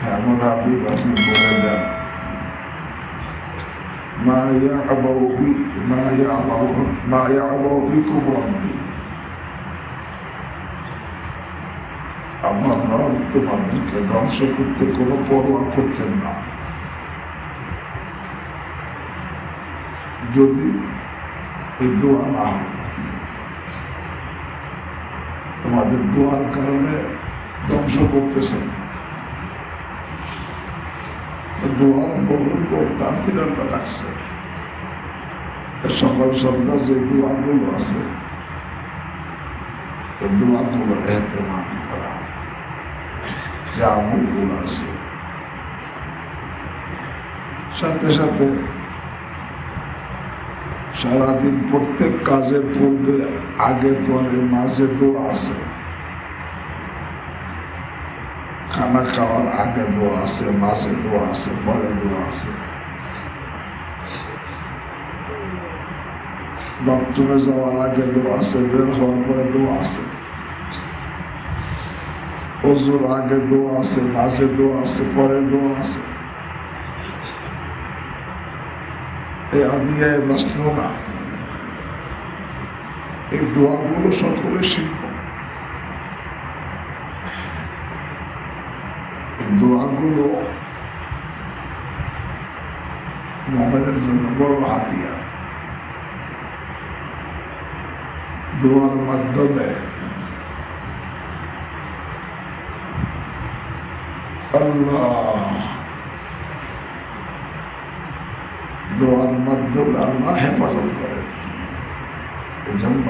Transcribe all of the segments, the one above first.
হ্যাঁ, আমার হাবিব আপনি বলে দেন মা ইয়াবাউ বিকুম রাব্বি, আমার রব তোমাদেরকে ধ্বংস করতে কোনো পরোয়া করতেন না। যদি এই দোয়া না হয়, তোমাদের দোয়ার কারণে ধ্বংস করতেছেন, দোয়ার বহুল তাসির আল্লাহ রাখছে। সকল সরকার যে দোয়াগুলো আছে, এই দোয়াগুলো এহতেমাম করা, যে আমলগুলো আছে, সাথে সাথে সারাদিন প্রত্যেক কাজের পূর্বে আগে পরে মাঝে দোয়া আছে, খানা খাওয়ার আগে দোয়া আছে, মাঝে দোয়া আছে, পরে দোয়া আছে, বাথরুমে যাওয়ার আগে দোয়া আছে, বের হওয়ার পরে দোয়া আছে, ওজুর আগে দোয়া আছে, মাঝে দোয়া আছে, পরে দোয়া আছে। এই আদিয়ায় মাসনুনা, এই দোয়াগুলো সকলে শিখব। এই দোয়াগুলো মুমিনের জন্য বড় হাতিয়ার। দোয়ার মাধ্যমে আল্লাহ হেফাজত করেন। এই জন্য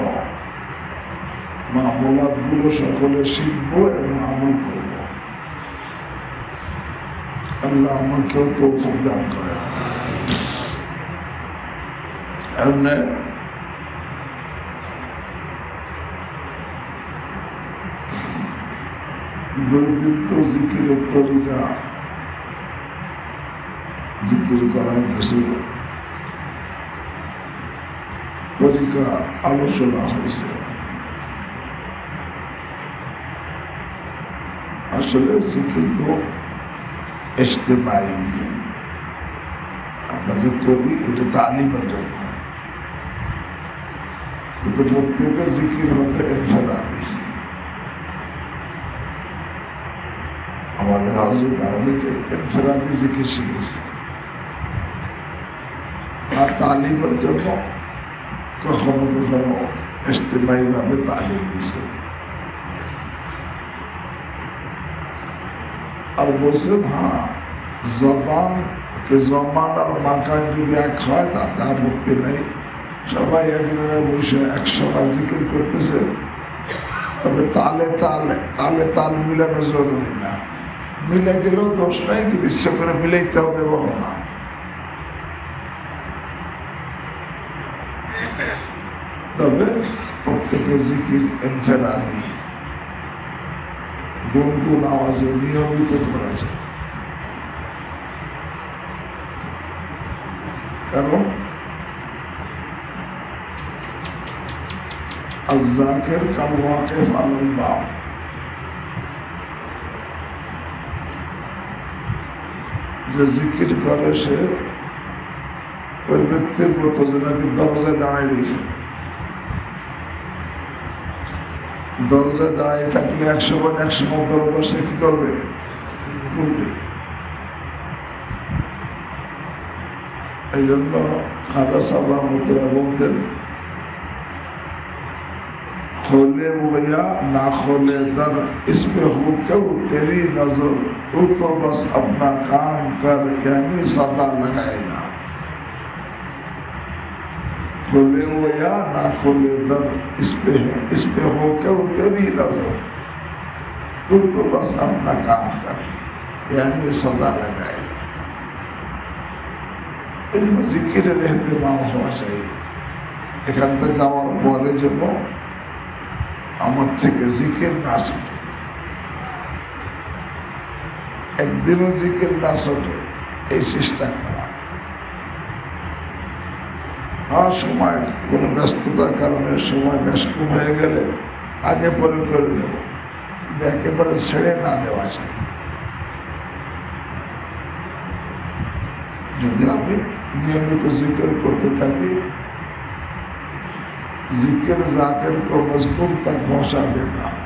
মামলাত গুলো সকলে শিখবো এবং আমল করবো। আল্লাহ আমাকেও তৌফিক দান করেন। এমনি দুই দিন তো জিকিরের তরিকা, জিকির করার কিছু তরিকা আলোচনা হয়েছে। আসলে জিকির তো ইজতিমাই, আমরা যে করি এটা তালিমের জন্য, কিন্তু প্রত্যেকের জিকির হবে ইনফিরাদি। আমাদের হযরত আমাদেরকে ইনফিরাদি জিকির শিখেছে, আর তালিমের জন্য কখনো কখনো ইজতিমাই ভাবে তালিম দিছে। আর বলছেন হ্যাঁ, জবান আর মাকান যদি এক হয় তাতে আপত্তি নেই। সবাই এক জায়গায় বসে একসময় জিকির করতেছে, তবে তালে তাল মিলানো জরুরি না। মিলে গেলেও দোষ নাই, কিন্তু ইচ্ছা করে মিলাইতে হবে বলো না। তবে প্রত্যেকের জিকির ইনফিরাদি গুনগুন আওয়াজে নিয়মিত করা যায়। কারণ আয-যাকির কাল ওয়াকিফ আলাল বাব, যে জিকির করে সে ওই ব্যক্তির মতো যে নাকি দরজায় দাঁড়ায় রয়েছে। দরজায় দাঁড়িয়ে থাকলে 100 দরজা সে কি করবে? খুলবে। এই জন্য খাজা সাহেব রহমতুল্লাহ বলতেন, खोले मुया ना खोले दर, इसमें हो क्यों तेरी नजर, तू तो बस अपना काम कर, यानी सदा लगाएगा। खोले मुया ना खोले दर, इसमें हो क्यों तेरी नजर, तू तो बस अपना काम कर, यानी सदा लगाएगा। জিকিরের ইহতিমাম হওয়া চাই। এখান থেকে যাওয়ার পরের জন্য আমার থেকে জিকির না ছুটে, একদিনও জিকির না ছুটে এই চেষ্টা করা। সময় কোনো ব্যস্ততার কারণে সময় ব্যস্ত হয়ে গেলে আগে পরে করে নেব, একেবারে ছেড়ে না দেওয়া যায়। যদি আমি নিয়মিত জিকির করতে থাকি, जिक्र जाकिर को मजबूर तक पहुंचा देता है।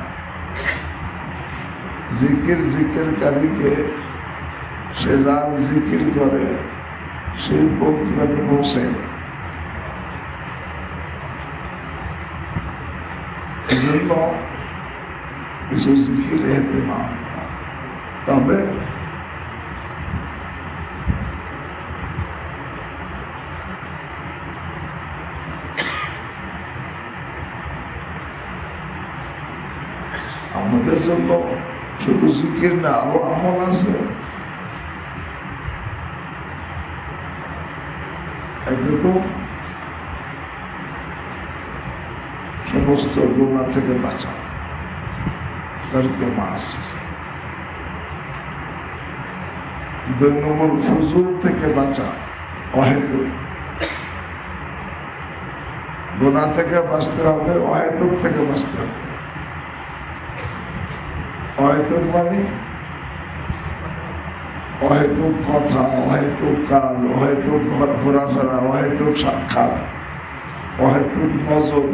जिक्र करेंगे शेजार जिक्र करे সেই পৌঁছাতে পৌঁছে এই জন্য কিছু জিকির এহতেমাম, তবে আমাদের জন্য শুধু জিকির না, আরো আমল আছে। একদম সমস্ত গুনাহ থেকে বাঁচা, তারকে মাস। 2 নম্বর ফুজুল থেকে বাঁচা, অহেতুক গুনাহ থেকে বাঁচতে হবে, অহেতুক থেকে বাঁচতে হবে। অহেতুক মানে অহেতুক কথা, অহেতুক কাজ, অহেতুক ঘোরাফেরা, অহেতুক সাক্ষাৎ, অহেতুক নজর,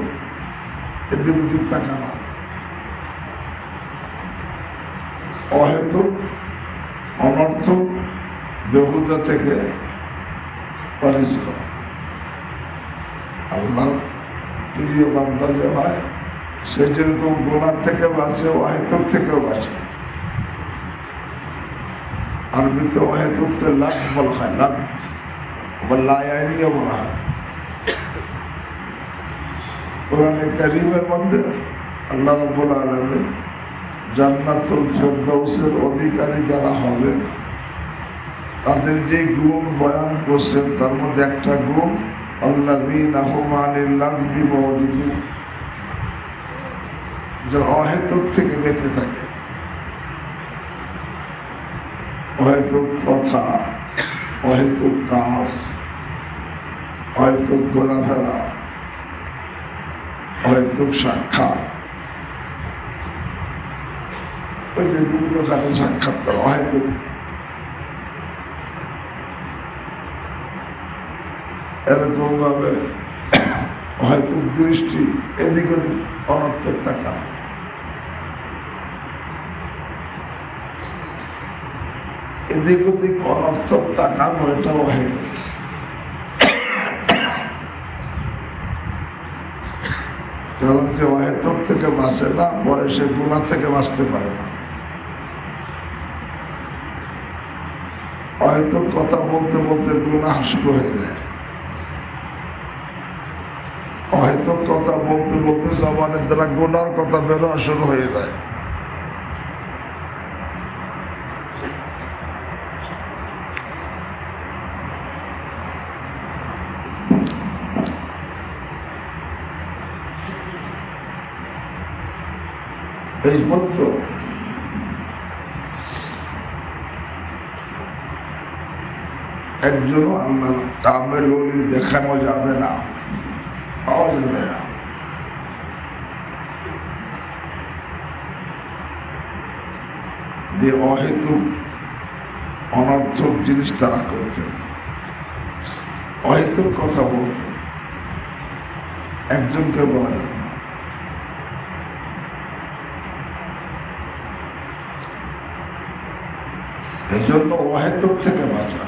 এদিক ওদিক তাকানো, অহেতুক অনর্থক বেহুদা থেকে পরিচিত। আল্লাহ প্রিয় বান্দা যে হয় সে যেরকম গুনাহ থেকে বাঁচে, অহেতুক থেকেও বাঁচে। আরবিতে অহেতুককে লাগ বলা হয়, লাগ বা লায়ানিয়া বলা হয়। কোরআনে কারীমের মধ্যে আল্লাহ রাব্বুল আলামিন জান্নাতুল ফেরদাউসের অধিকারী যারা হবে তাদের যে গুণ বয়ান করছেন, তার মধ্যে একটা গুণ আল্লাযীনা হুম আনিল লাগবি মুরিদুন, যারা অহেতুক থেকে বেঁচে থাকে। অহেতুক কথা, অহেতুক কাজ, অহেতুক ঘোরাফেরা, অহেতুক সাক্ষাৎ, ওই যে বিভিন্ন কাজে সাক্ষাৎ করা অহেতুক, এরকম ভাবে অহেতুক দৃষ্টি, এদিক ওদিক অনর্থক থাকা, এদিক ওদিক অনর্থক তাকানো, এটাও অহেতুক। কারণ যে অহেতুক থেকে বাঁচে না, পরে সে গুনাহ থেকে বাঁচতে পারে না। অহেতুক কথা বলতে বলতে গুনাহ শুরু হয়ে যায়। অহেতুক কথা বলতে বলতে জবানের দ্বারা গুনার কথা বেরোয়া শুরু হয়ে যায়। এই মতো একজন আল্লাহ কামেল ওলি দেখানো যাবে না, পাওয়া যাবে না। যে অহেতুক অনর্থক জিনিস তারা করতেন, অহেতুক কথা বলতেন, একজনকে বলা যাবে না। এই জন্য অহেতুক থেকে বাঁচা,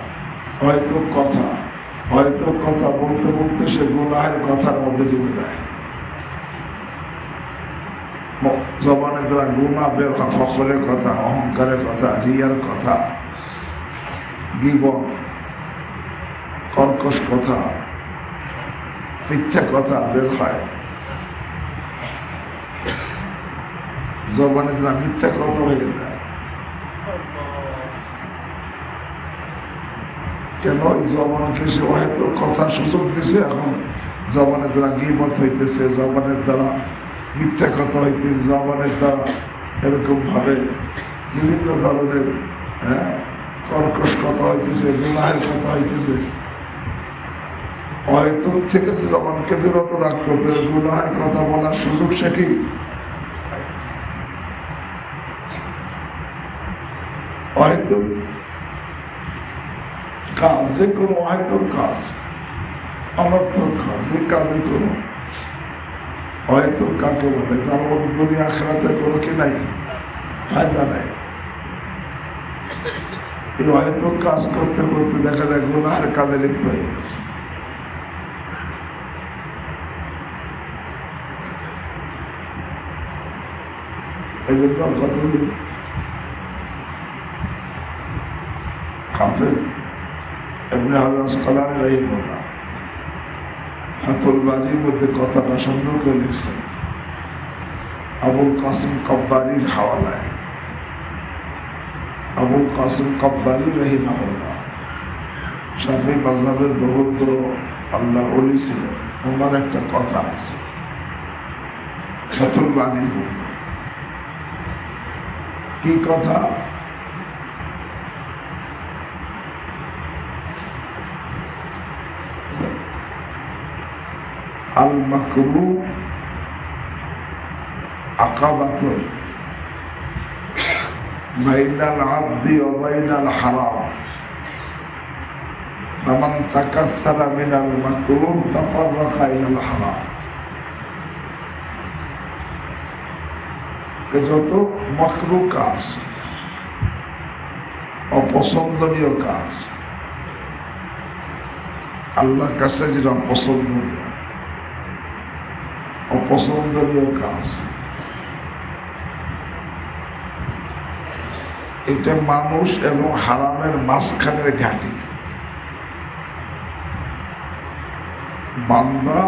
অহেতুক কথা বলতে বলতে সে গুনাহের কথার মধ্যে ডুবে যায়। জবানের দ্বারা গুনাহ বের হয়, ফখরের কথা, অহংকারের কথা, রিয়ার কথা, গীবত, কর্কশ কথা, মিথ্যা কথা বের হয়। জবানের দ্বারা মিথ্যা কথা হয়ে যায়। কেন? জবানকে সে হয়তো কথা সুযোগ দিছে, এখন জবানের দ্বারা গীবত হইতেছে, জবানের দ্বারা মিথ্যা কথা হইতেছে, জবানের দ্বারা এরকম ভাবে বিভিন্ন ধরনের কর্কশ কথা হইতেছে, গুনাহের কথা হইতেছে। হয়তো থেকে জবানকে বিরত রাখতে হবে, গুনাহের কথা বলার সুযোগ সে কি হয়তো কাজ, যে কোনো হয়তো কাজ, অনর্থক কাজ, এই কাজে কোনো হয়তো কাকে বলে, তার মধ্যে দুনিয়া আখিরাতে কোনো কি নাই, ফায়দা নাই। হয়তো কাজ করতে করতে দেখা যায় গুনাহের কাজে লিপ্ত হয়ে গেছে। এই জন্য কতদিন হাফেজ ইবনে হাজার আসকালানী রাহিমাহুল্লাহ ফাতুল বারীর মধ্যে কথাটা সুন্দর করে লিখছেন আবুল কাসিম কাব্বারির হাওয়ালায়। আবুল কাসিম কাব্বারি রাহিমাহুল্লাহ শাফি মাযহাবের বহুত বড় আল্লাহ ওলি ছিলেন। ওনার একটা কথা আছে ফাতুল বারীর মধ্যে। কি কথা? আল মাকরুহ আকাবাতুন বাইনাল আবদি ওয়া বাইনাল হারাম ফামান তাকাসসারা মিনাল মাকরুহ তাতাররাকা ইলাল হারাম। যত মাকরুহ কাজ, অপছন্দনীয় কাজ, আল্লাহর কাছে যেটা অপছন্দনীয় কাজ, এটা মানুষ এবং হারামের মাঝখানের ঘাঁটি। বান্দা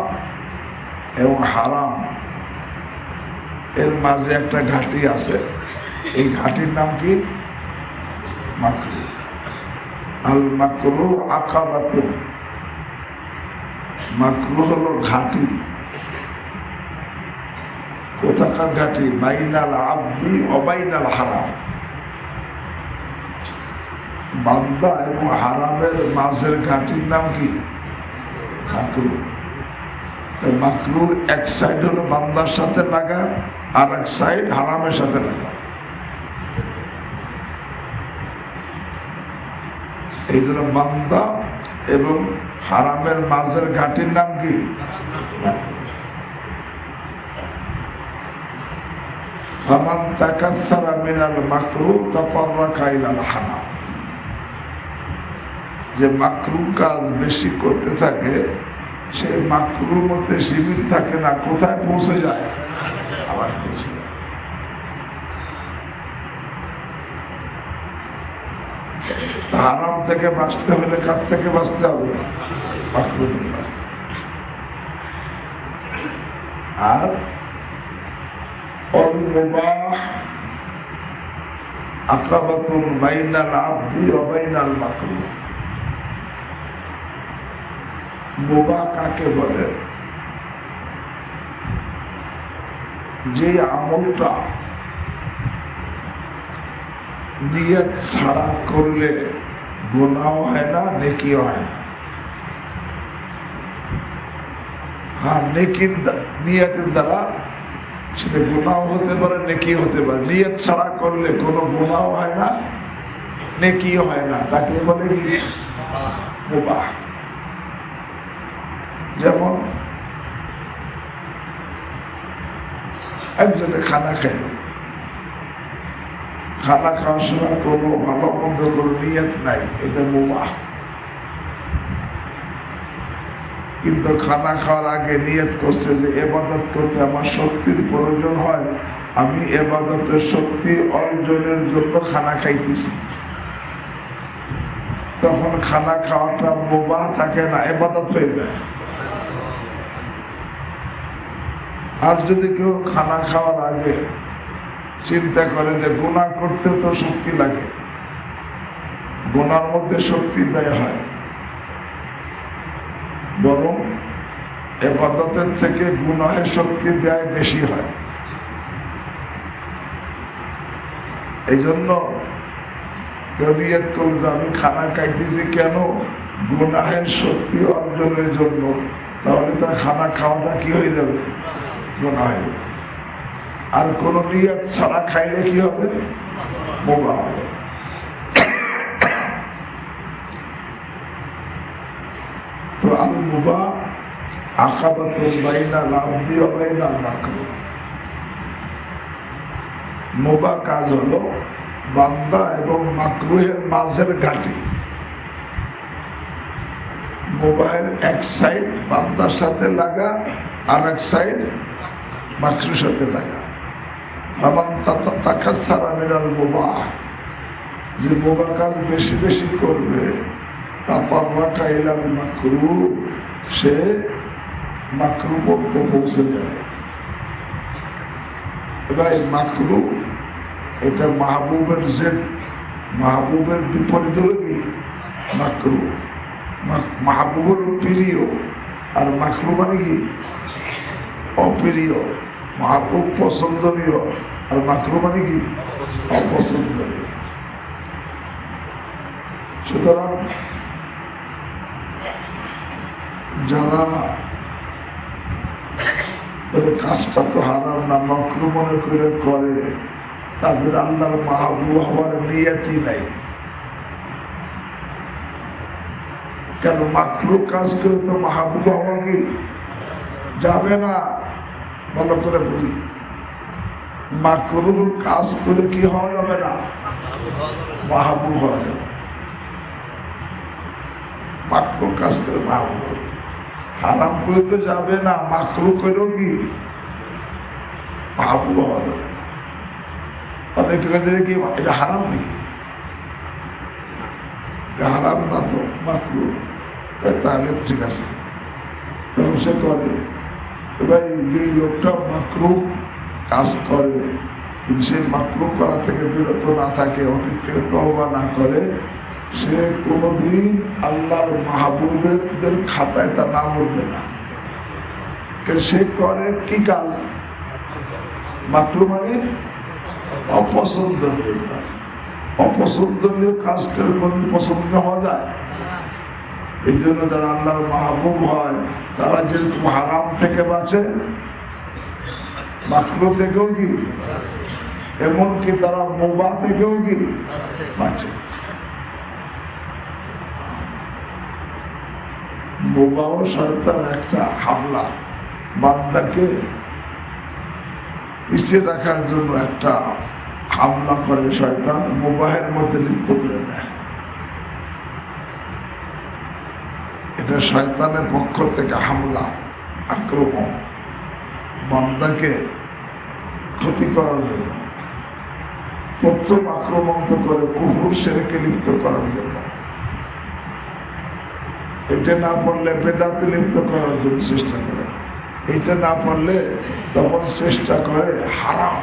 এবং হারাম এর মাঝে একটা ঘাঁটি আছে। এই ঘাঁটির নাম কি? মাকরুহ। আল মাকরুহ আকাবাতুন, মাকরুহ হলো ঘাঁটি। কোথাকার ঘাঁটি? বাইনাল আবদি ওয়া বাইনাল হারাম, বান্দা এবং হারামের মাঝের ঘাঁটির নাম কি? মাকরুহ। মাকরুহ এক সাইড হলো বান্দার সাথে লাগা, আর এক সাইড হারামের সাথে লাগা। এই জন্য বান্দা এবং হারামের মাঝের ঘাঁটির নাম কি? ফামান তাকাসসারা মিনাল মাকরুহ তাতাররাকা ইলাল হারাম। যে মাকরুহ কাজ বেশি করতে থাকে সে মাকরুহর মধ্যে সীমিত থাকে না, কোথায় পৌঁছে যায়? আবার পৌঁছে যায়। হারাম থেকে বাঁচতে হলে কার থেকে বাঁচতে হবে? মাকরুহ থেকে বাঁচতে। আর মুবাহ আকাবাতুন বাইনাল আবদি ওয়া বাইনাল মাকরুহ। মুবাহ কাকে বলে? যে আমলটা নিয়ত ছাড়া করলে গুনাহ হয় না, নেকিও হয় না। হ্যাঁ, নেকির নিয়তের দ্বারা সেটা গুনাহ হতে পারে, নেকি হতে পারে। নিয়ত ছাড়া করলে কোনো গুনাহ হয় না, নেকিও হয় না। তাকে বলে কি? মুবাহ। যেমন একজনে খানা খাইল, খানা খাওয়ার সময় কোনো ভালো মন্দ কোনো নিয়ত নাই, এটা মুবাহ। কিন্তু খানা খাওয়ার আগে নিয়ত করছে যে ইবাদত করতে আমার শক্তির প্রয়োজন হয়, আমি ইবাদতের শক্তি অর্জনের জন্য খানা খাইতেছি। তখন খানা খাওয়াটা মুবাহ থাকে না, ইবাদত হয়ে যায়। আর যদি কেউ খানা খাওয়ার আগে চিন্তা করে যে গুনাহ করতে তো শক্তি লাগে, গুনার মধ্যে শক্তি ব্যয় হয়, বরং ইবাদতের থেকে গুনাহের শক্তি ব্যয় বেশি হয়। এই জন্য কেউ নিয়ত করলে আমি খানা খাইতেছি কেন? গুনাহের শক্তি অর্জনের জন্য। তাহলে তার খানা খাওয়াটা কি হয়ে যাবে? গুনাহ হয়ে যাবে। আর কোন নিয়ত ছাড়া খাইলে কি হবে? মুবাহ হবে। তো আল মুবাহ আকাবাতুন বাইনাল আবদি ওয়া বাইনাল মাকরুহ। মুবাহ কাজ হলো বান্দা এবং মাকরুহের মাঝের ঘাটি। মুবাহের এক সাইড বান্দার সাথে লাগা, আর এক সাইড মাকরুহের সাথে লাগা। ফামান তাকাসসারা মিনাল মুবাহ, যে মুবাহ কাজ বেশি বেশি করবে, তাতাররাকা ইলাল মাকরুহ, সে মাকরুহ পর্যন্ত পৌঁছে যাবে। এবার মাকরুহ এটা মাহবুবের জেদ, মাহবুবের বিপরীত হলো কি মাকরুহ। মাহবুবের প্রিয়, আর মাকরুহ মানে কি অপ্রিয়। মাহবুব পছন্দনীয়, আর মাকরুহ মানে কি অপছন্দনীয়। সুতরাং যারা কাজটা তো হারাম না, মাকরুহ মনে করে তাদের আল্লাহর মাহবুব হওয়ার নিয়তি নাই। কেন মাকরুহ কাজ করে তো মাহবুব হওয়া কি যাবে না? ভালো করে বুঝি, মাকরুহ কাজ করে কি হওয়া যাবে না? মাহবুব হওয়া যাবে। মাকরুহ কাজ করে মাহবুব, হারাম করে তো যাবে না, মাকরুহ করেও কি মাহবুব হওয়া যাবে। অনেক কি এটা হারাম নাকি? হারাম না তো, মাকরুহ। তাহলে ঠিক আছে, সে করে। এবার যে লোকটা মাকরুহ কাজ করে, সে মাকরুহ করা থেকে বিরত না থাকে, অতীত থেকে তওবা না করে, সে কোনোদিন আল্লাহর মাহবুবদের খাতায় তার নাম উঠবে না। সে করে কি কাজ? মাকরুহ মানে অপছন্দনীয় কাজ। অপছন্দনীয় কাজ করে কোনদিন পছন্দ হওয়া যায়? এই জন্য যারা আল্লাহর মাহবুব হয়, তারা যেরকম হারাম থেকে বাঁচে, মাকরুহ থেকেও কি, এমনকি তারা মুবাহ থেকেও কি বাঁচে। মুবাহ শয়তান একটা হামলা, বান্দাকে পিছিয়ে রাখার জন্য একটা হামলা করে শয়তান, মুবাহের মধ্যে লিপ্ত করে দেয়। এটা শয়তানের পক্ষ থেকে হামলা, আক্রমণ, বান্দাকে ক্ষতি করার জন্য। প্রথম আক্রমণ তো করে কুফর শিরকে লিপ্ত করার জন্য। এটা না পারলে বেদাতে লিপ্ত করার জন্য চেষ্টা করে। এটা না পারলে তখন চেষ্টা করে হারাম,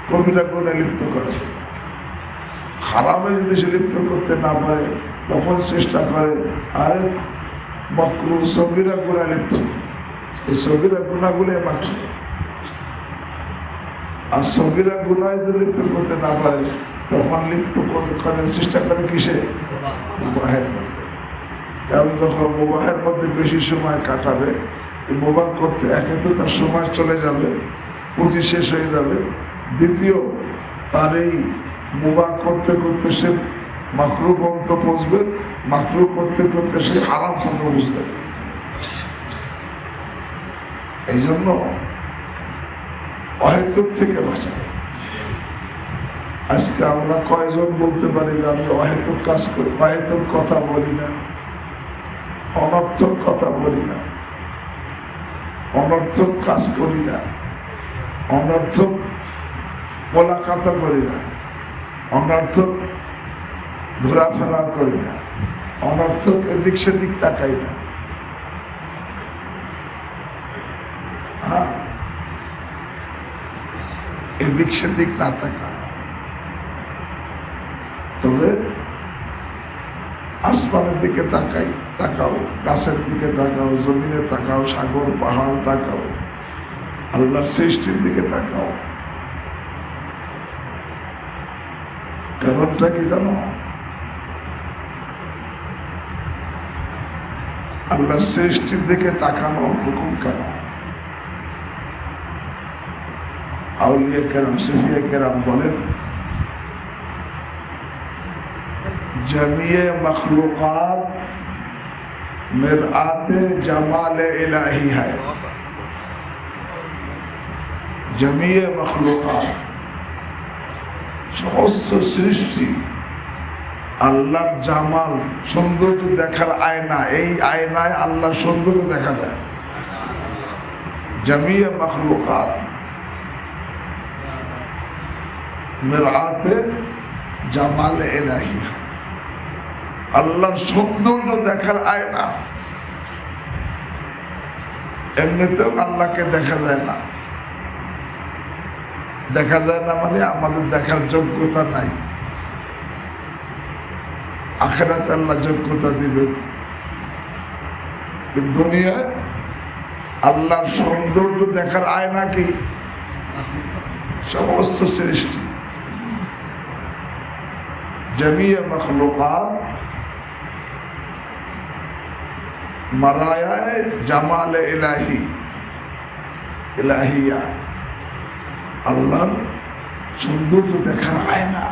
কবিরা গুনাহে লিপ্ত করার জন্য। হারামে যদি সে লিপ্ত করতে না পারে, তখন চেষ্টা করে আরে মাকরুহ সগীরা গুনাহে লিপ্ত। এই সগীরা গুনাহগুলো মাকরুহ। আর সগীরা গুনাহে যদি লিপ্ত করতে না পারে, তখন লিপ্ত করার চেষ্টা করে কিসে? মুবাহের মধ্যে। কারণ যখন মুবাহের মধ্যে বেশি সময় কাটাবে, মুবাহ করতে একে তো তার সময় চলে যাবে, পুঁজি শেষ হয়ে যাবে। দ্বিতীয়, তার এই মুবাহ করতে করতে সে মাকরুহ পর্যন্ত পৌঁছবে, মাকরুহ করতে করতে সে হারাম পর্যন্ত বুঝতে যাবে। এই জন্য অহেতুক থেকে বাঁচাবে। আজকে আমরা কয়জন বলতে পারি যে আমি অহেতুক কাজ করি, অহেতুক কথা বলি না, অনর্থক কথা বলি না, অনর্থক কাজ করি না, অনর্থক মোলাকাত করি না, অনর্থক ঘোরাফেরা করি না, অনর্থক এদিক সেদিক তাকাই না। হ্যাঁ, এদিক সেদিক না তাকা, তবে আসমানের দিকে তাকাই, তাকাও, গাছের দিকে তাকাও, জমিনে তাকাও, সাগর পাহাড় তাকাও, আল্লাহর সৃষ্টির দিকে তাকাও। কারণটা কি জানো? আল্লাহর সৃষ্টির দিকে তাকানোর হুকুম কেন? আউলিয়া কেরাম, সুফিয়া কেরাম বলেন, জামিয়ে মখলুকাত मिराते जमाल इलाही है। जमीए मखलूकात समस्त सृष्टि আল্লাহর জামাল সৌন্দর্য দেখার আয়না। এই আয়নায় আল্লাহর সৌন্দর্য দেখা যায়। জামিয়া মখলুকাত মিরাতে জামাল ইলাহি, আল্লাহর সৌন্দর্য দেখার আয়না। এমনিতেও আল্লাহকে দেখা যায় না। দেখা যায় না মানে আমাদের দেখার যোগ্যতা নাই। আখিরাতে আল্লাহ যোগ্যতা দিবেন। দুনিয়ায় আল্লাহর সৌন্দর্য দেখার আয়না কি? সমস্ত সৃষ্টি জমিয়ে মখলুকাত মারায়ায় জামালে ইলাহি, ইলাহিয়া আল্লাহর সৌন্দর্য দেখার আয়না।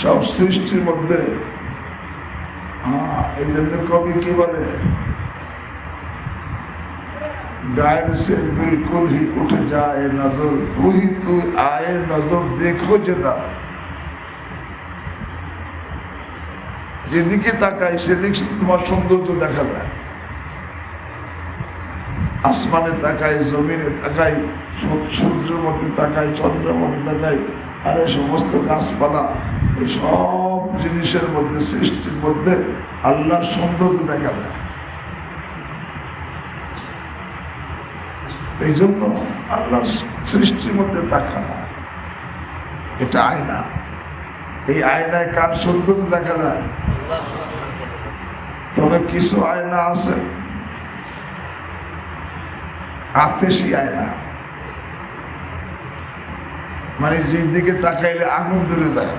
সব সৃষ্টির মধ্যে এই জন্য কবি কি বলে, गायर से बिल्कुल ही उठ जाए नजर, तू ही तू आए नजर देखो जदा। যেদিকে তাকাই সেদিক তোমার সৌন্দর্য দেখা যায়। আসমানে তাকাই, জমিনে তাকাই, সূর্যের মধ্যে তাকাই, চন্দ্রের মধ্যে তাকাই, আর এই সমস্ত গাছপালা, এই সব জিনিসের মধ্যে, সৃষ্টির মধ্যে আল্লাহর সৌন্দর্য দেখা যায়। এই জন্য আল্লাহর সৃষ্টির মধ্যে তাকানো, এটা আয়না। এই আয়নায় কার সৌন্দর্য দেখা যায়? তবে কিছু আয়না আছে আতেশি আয়না, মানে যেদিকে তাকাইলে আগুন ধরে যায়।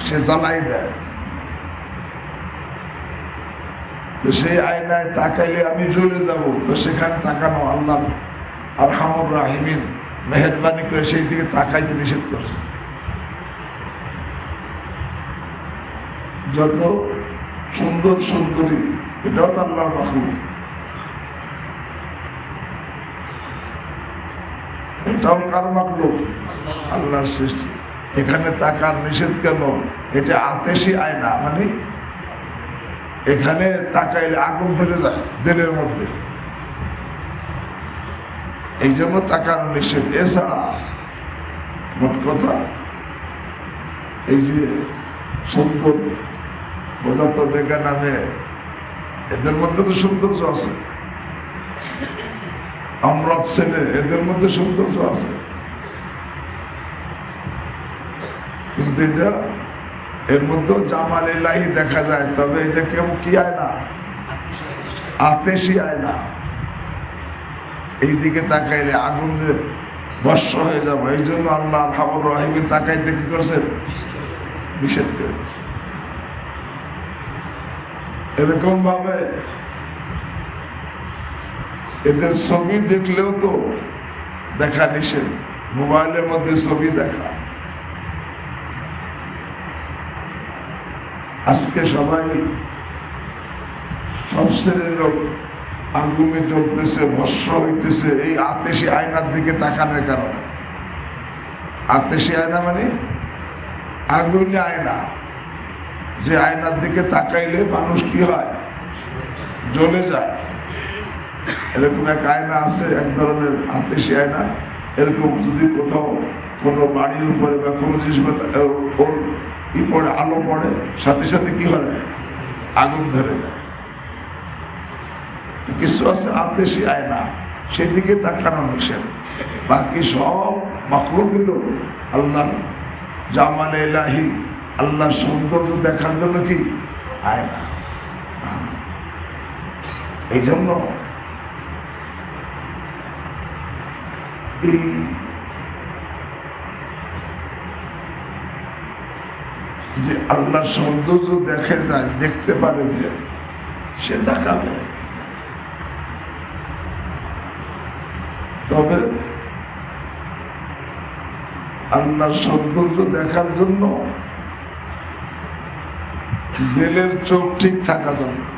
সে জ্বালাই দেয়। তো সেই আয়নায় তাকাইলে আমি জ্বলে যাব, তো সেখানে তাকানো আল্লাহ আরহামুর রাহিমিন মেহেরবানি করে সেই দিকে তাকাইতে নিষেধ করছে। যত সুন্দর সুন্দরী, এটাও তো আল্লাহর মাখলুক, এটাও কার মাখলুক? আল্লাহর সৃষ্টি। এখানে তাকার নিষেধ কেন? এটা আতেশি আয়না, মানে এখানে তাকাইলে আগুন ধরে যায় দিলের মধ্যে, এই জন্য তাকার নিষেধ। এছাড়া মোট কথা এই যে সুন্দর বোঝাত বেগা নামে, এদের মধ্যে তো সৌন্দর্য আছে। আমরা ছেলে, এদের মধ্যে সৌন্দর্য আছে, কিন্তু এটা এর মধ্যেও জামাল ইলাহি দেখা যায়। তবে এটা কেমন কি আয়না? আতেশি আয়না। এইদিকে তাকাইলে আগুন বর্ষ হয়ে যাবে। এই জন্য আল্লাহ আরহামুর রাহিমিন তাকাইতে কি করছে? নিষেধ করে দিচ্ছে। এরকম ভাবে এদের ছবি দেখলেও তো দেখা নিষেধ। মোবাইলের মধ্যে ছবি দেখা, আজকে সবাই সব শ্রেণীর লোক আগুনে জ্বলতেছে, ভস্ম হইতেছে এই আতেশি আয়নার দিকে তাকানোর কারণে। আতেশি আয়না মানে আগুনে আয়না, যে আয়নার দিকে তাকাইলে মানুষ কি হয়? জ্বলে যায়। এরকম এক আয়না আছে, এক ধরনের আতেশি আয়না। এরকম যদি কোথাও কোনো বাড়ির উপরে বা কোনো জিনিস পড়ে, আলো পড়ে, সাথে সাথে কি হয়? আগুন ধরে যায়। কিছু আছে আতেশি আয়না, সেদিকে তাকানো নিষেধ। বাকি সব মাখলুকিত আল্লাহ জামাল ইলাহি, আল্লাহর সৌন্দর্য দেখার জন্য কি আয়না। এই জন্য এই যে আল্লাহর সৌন্দর্য দেখে যায়, দেখতে পারে, যে সে তাকাবে। তবে আল্লাহর সৌন্দর্য দেখার জন্য দিলের চোখ ঠিক থাকা দরকার।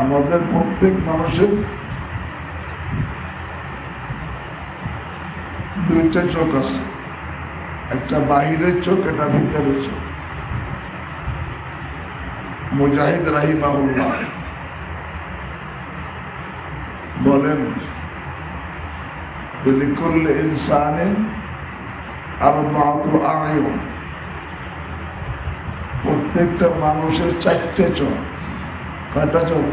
আমাদের প্রত্যেক মানুষের দুইটা চোখ আছে, একটা বাহিরের চোখ, একটা ভিতরের চোখ। মুজাহিদ রাহিমাহুল্লাহ বলেন, লিকুল্লি ইনসানিন আরবাআতু আ'য়ুন, প্রত্যেকটা মানুষের চারটে চোখ। কয়টা চোখ?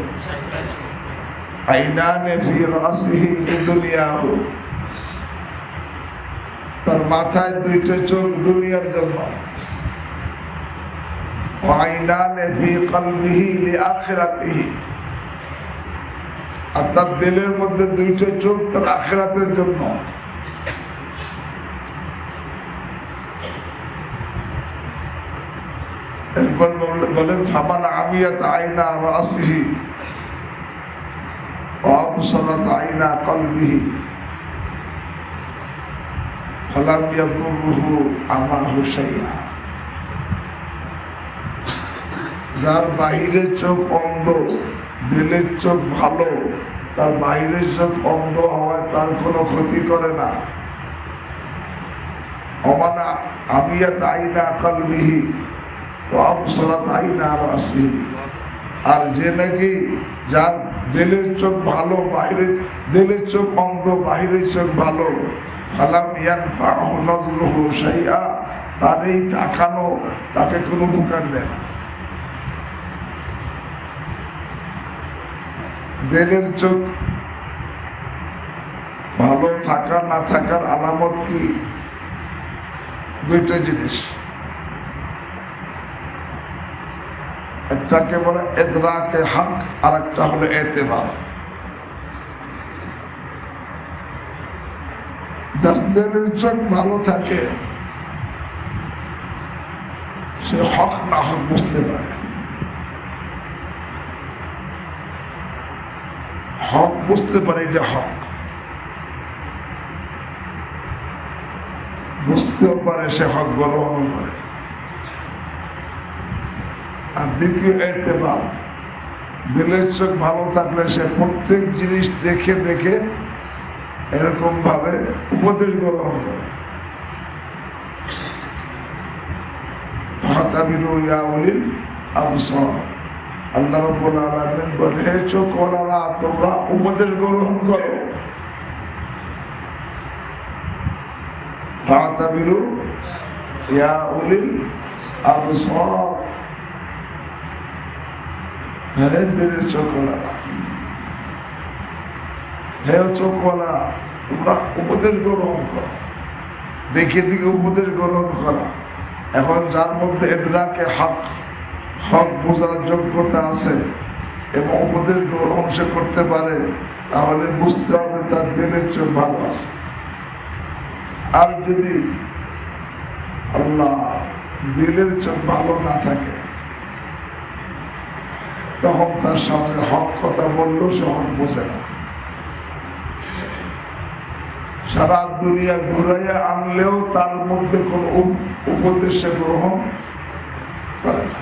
আইনানে ফি রাসিহি লিদুনিয়াহু, তার মাথায় দুইটা চোখ দুনিয়ার জন্য। আইনানে ফি কলবিহি লিআখিরাতিহি, আর তার দিলের মধ্যে দুইটা চোখ তার আখিরাতের জন্য। এরপর বলেন, ফামান আমিয়াত আইনা রাসিহি ওয়া আবসারাত আইনা কলবিহি ফালাম ইয়াদুররুহু আমাহু শাইআ, যার বাহিরের চোখ অন্ধ, দিলের চোখ ভালো, তার বাহিরের চোখ অন্ধ হওয়ায় তার কোনো ক্ষতি করে না। অমানা আমিয়াত আইনা কলবিহি ওয়া আবসারাত আইনা রাসিহি, আর যে নাকি যার দিলের চোখ ভালো, বাহিরের দিলের চোখ অন্ধ, বাহিরের চোখ ভালো, ফালাম ইয়ানফাহু নাযরুহু শাইআ, তার এই তাকানো তাকে কোনো উপকার দেয় না। দিলের চোখ ভালো থাকা না থাকার আলামত কি? দুইটা জিনিস, একটাকে বলে ইদরাকে হক, আর একটা হলো এতেবার। যার দিলের চোখ ভালো থাকে সে হক না হক বুঝতে পারে। হক বুঝতে পারে, এটা হক বুঝতেও পারে, সে হক গ্রহণ করে। আর দ্বিতীয় এতেবার, দিলের চোখ ভালো থাকলে সে প্রত্যেক জিনিস দেখে দেখে এরকম ভাবে উপদেশ গ্রহণ করে। ফাতাবিরু ইয়া উলিল আবসার, আল্লাহ রাব্বুল আলামিন বলে, হে চোখওয়ালারা, তোমরা উপদেশ গ্রহণ করো। ফাতাবিরু ইয়া উলিল আবসার, হে দিলের চোখওয়ালারা, হে চোখওয়ালা, তোমরা উপদেশ গ্রহণ করো। দেখে দেখে উপদেশ গ্রহণ করা। এখন যার মধ্যে ইদরাকে হক, হক বোঝার যোগ্যতা আছে এবং উপদেশ গ্রহণ সে করতে পারে, তাহলে বুঝতে হবে তার দিলের চোখ ভালো আছে। আর যদি আল্লাহ দিলের চোখ ভালো না থাকে, তখন তার সামনে হক কথা বললেও সে হক বোঝে না। সারা দুনিয়া ঘুরাইয়া আনলেও তার মধ্যে কোন উপদেশ গ্রহণ করে না,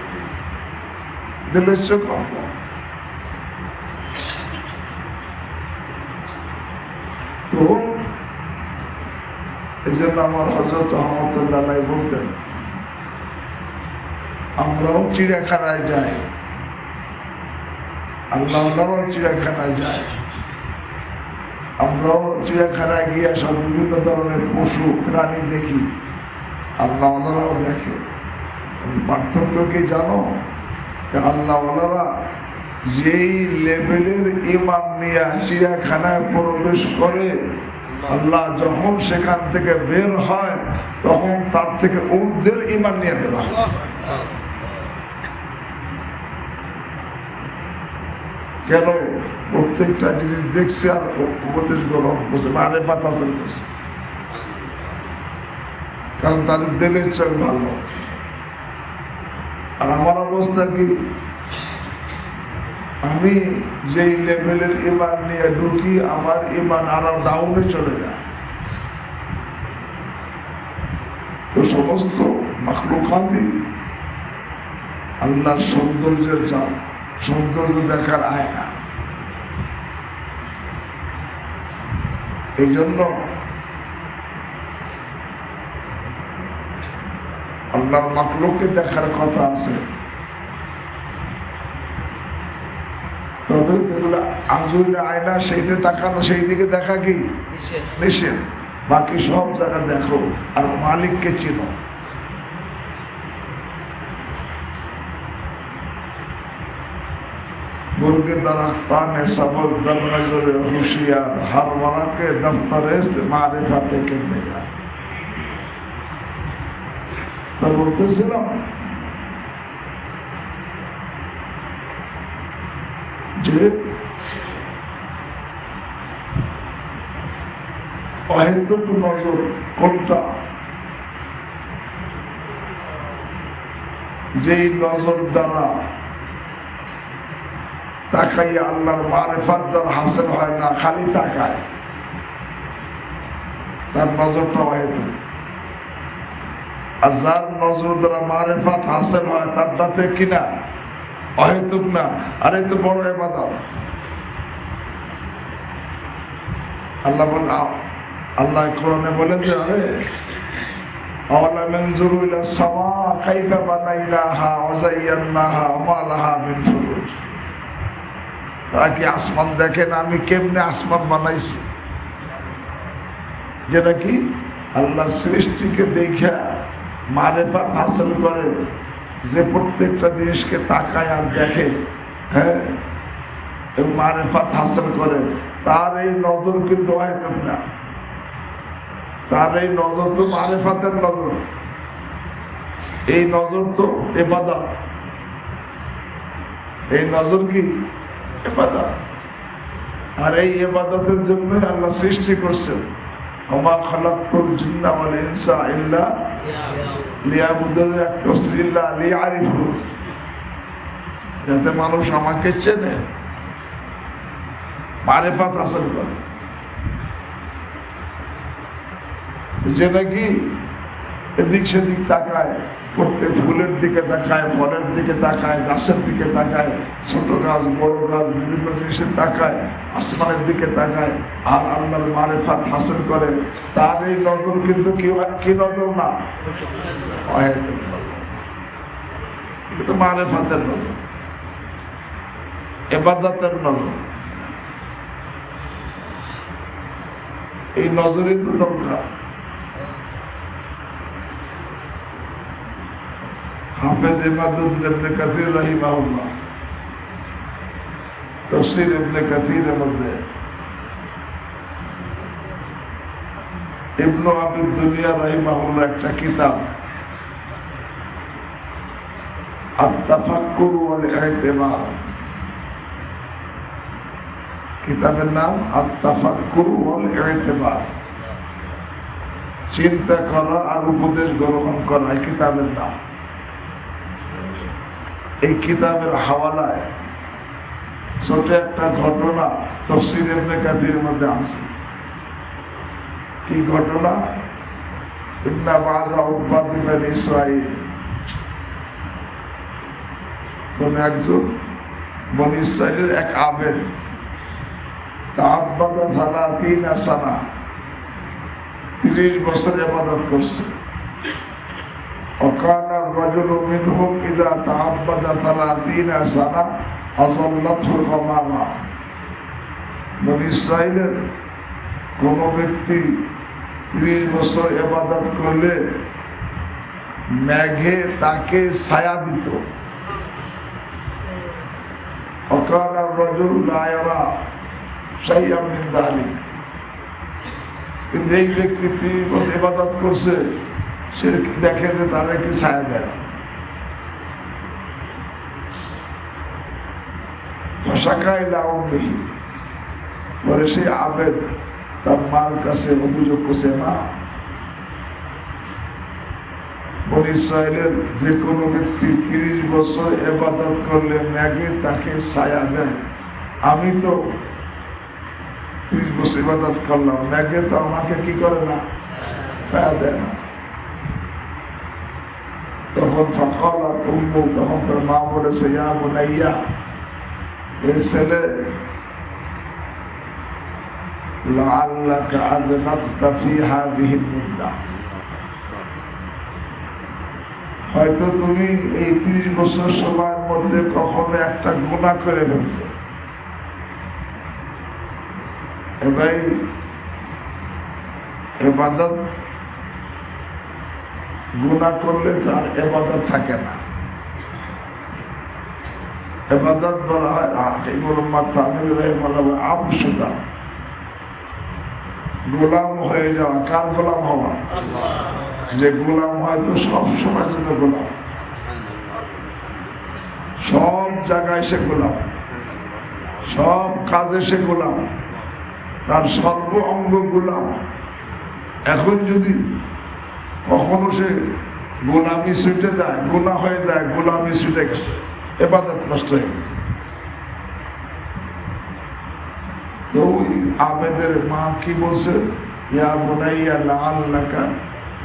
দিলের চোখ অন্ধ। তো এই জন্য আমার হযরত রহমতুল্লাহ বলতেন, আমরাও চিড়িয়াখানায় যাই, আল্লাহওয়ালারাও চিড়িয়াখানায় যায়, আমরাও চিড়িয়াখানায় গিয়ে সব বিভিন্ন ধরনের পশু প্রাণী দেখি, আল্লাহওয়ালারাও দেখে। পার্থক্য কি জানো? আল্লাহওয়ালারা যেই লেভেলের ঈমান নিয়ে চিড়িয়াখানায় প্রবেশ করে, আল্লাহ যখন সেখান থেকে বের হয় তখন তার থেকে ঊর্ধ্বের ঈমান নিয়ে বের হয়। কেন? প্রত্যেকটা জিনিস দেখছে আর উপদেশ গ্রহণ করছে, মারেফাত হাসিল করছে, কারণ তাদের দিলের চোখ ভালো। আর আমার অবস্থা কি? আমি যেই লেভেলের ইমান নিয়ে ঢুকি আমার ইমান আরো ডাউনে চলে যায়। তো সমস্ত মাখলুকাতই আল্লাহর সৌন্দর্য দেখার আয়না। এই জন্য আল্লাহর মাখলুককে দেখার কথা আছে, তবে যেগুলো আঙ্গুলে আয়না সেইটা তাকানো, সেই দিকে দেখা কি নিষেধ। বাকি সব জায়গা দেখো আর মালিককে চিনো। मुर्गे दरख्तान सबज दर नजर होशियार हर वरा के दफ्तर से मारिफत करने का। তা বলতেছিলাম যে অহেতুক নজর কোনটা, যেই নজর দ্বারা তাকাই আল্লাহর মারিফাত যার হাসিল হয় না, খালি তাকায়, তার নজরটা অহেতুক। আর যার নজর দ্বারা মারিফাত হাসিল হয় তার দাঁতে কিনা অহেতুক না। আর এই তো বড় ইবাদত। আল্লাহ কোরআনে বলেন যে আরে আওয়ালাম ইয়ানজুরু ইলা সামা কাইফা বানাইনাহা ওয়া যায়্যানাহা ওয়া মা লাহা মিন ফুরুজ। তারা কি আসমান দেখেন আমি কেমনে আসমান বানাইছি? যেটা কি আল্লাহ সৃষ্টিকে দেখে মারিফাত হাসিল করে, যে প্রত্যেকটা জিনিসকে তাকায় আর দেখে, হ্যাঁ, মারিফাত হাসিল করে, তার এই নজর কিন্তু অহেতুক না। তার এই নজর তো মারিফাতের নজর, এই নজর তো ইবাদত। এই নজর কি ইবাদত। আর এই ইবাদতের জন্যই আল্লাহ সৃষ্টি করছেন, ওমা খালাকতুল জিন্না ওয়াল ইনসা ইল্লা লিয়াবুদুন, ইল্লা লিয়ারিফুন, যাতে মানুষ আমাকে চেনে, মারিফাত হাসিল করে। যে নাকি এদিক সেদিক তাকায়, প্রত্যেক ফুলের দিকে তাকায়, ফলের দিকে তাকায়, গাছের দিকে তাকায়, ছোট গাছ বড় গাছ বিভিন্ন জিনিসের তাকায়, আসমানের দিকে তাকায়, আর আল্লাহর মারিফাত হাসিল করে, তার এই নজর কিন্তু কি নজর না, অহেতুক নজর। কিন্তু মারিফাতের নজর, ইবাদতের নজর। এই নজরই তো দরকার। হাফেজ ইমাদুদ্দিন ইবনে কাসির রাহিমাহুল্লাহ তাফসীর ইবনে কাসিরের মধ্যে ইবনে আবিদ দুনিয়া রাহিমাহুল্লাহ একটা কিতাব আত-তাফাক্কুর ওয়াল ইতিবার, কিতাবের নাম আত-তাফাক্কুর ওয়াল ইতিবার, চিন্তা করা আর উপদেশ গ্রহণ করা, এই কিতাবের নাম। এই কিতাবের হাওয়ালায় ছোট একটা ঘটনা তাফসীর ইবনে কাসিরের মধ্যে আছে। কি ঘটনা? ইন্না বাযা উবাদ বিন ইসরাঈল, কোন একজন বনি ইসরাঈলের এক আবেদ তাআব্বাদা 30 সানা, 30 বছর ইবাদত করছে। وكان الرجل منهم إذا تعبد 30 سنة أظلته الغمامة। বনী ইসরাঈলের কোন ব্যক্তি 30 বছর ইবাদত করলে মেঘে তাকে ছায়া দিত। وكان الرجل لا يرى شيئا من ذلك। কিন্তু এই ব্যক্তি 30 বছর ইবাদত করছে, সে দেখে যে তারা একটু ছায়া দেয়। পরে সেই আবেদ তার মার কাছে অভিযোগ করছে, মা বনী ইসরাইলের যে কোনো ব্যক্তি 30 বছর ইবাদত করলে ম্যাগে তাকে ছায়া দেয়। আমি তো 30 বছর ইবাদত করলাম, ম্যাগে তো আমাকে কি করে না, ছায়া দেয় না। তখন ফাকালাত উম্মু, তখন তার মা বলেছে, ইয়া বুনাইয়া, এই ছেলে, লাআল্লাকা আযনাবতা ফী হাযিহিল মুদ্দা, হয়তো তুমি এই 30 বছর সময়ের মধ্যে কখনো একটা গুনাহ করে ফেলছো। ভাই, ইবাদত গুনাহ করলে তার ইবাদত থাকে না। ইবাদত বলা হয় আবসুদা, গোলাম হয়ে যাওয়া। কার গোলাম হওয়া? যে গোলাম হয়তো সব সময় জন্য গোলাম, সব জায়গায় সে গোলাম, সব কাজে সে গোলাম, তার সর্ব অঙ্গ গোলাম। এখন যদি কখনো সে গোলামি ছুটে যায়, গোলা হয়ে যায়, গোলামি ছুটে গেছে, ইবাদত নষ্ট হয়ে গেছে। তো ওই আবেদের মা কি বলছে, ইয়া বুনাইয়া লাআল্লাকা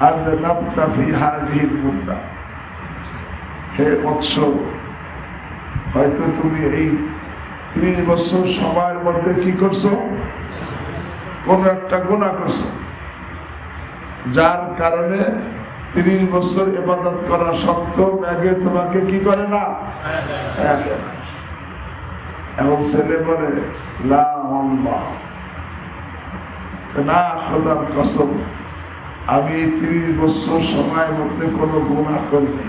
আযনাবতা ফী হাযিহিল মুদ্দা, হে বৎস, হয়তো তুমি এই 30 বছর সময়ের মধ্যে কি করছো, কোন একটা গুনাহ করছো, যার কারণে 30 বছর ইবাদত করা সত্ত্বেও ম্যাগে তোমাকে কি করে না, ছায়া দেয় না। এবং ছেলে বলে, লা আল্লাহ, না খোদার কসম, আমি এই 30 বছর সময়ের মধ্যে কোনো গুনাহ করিনি।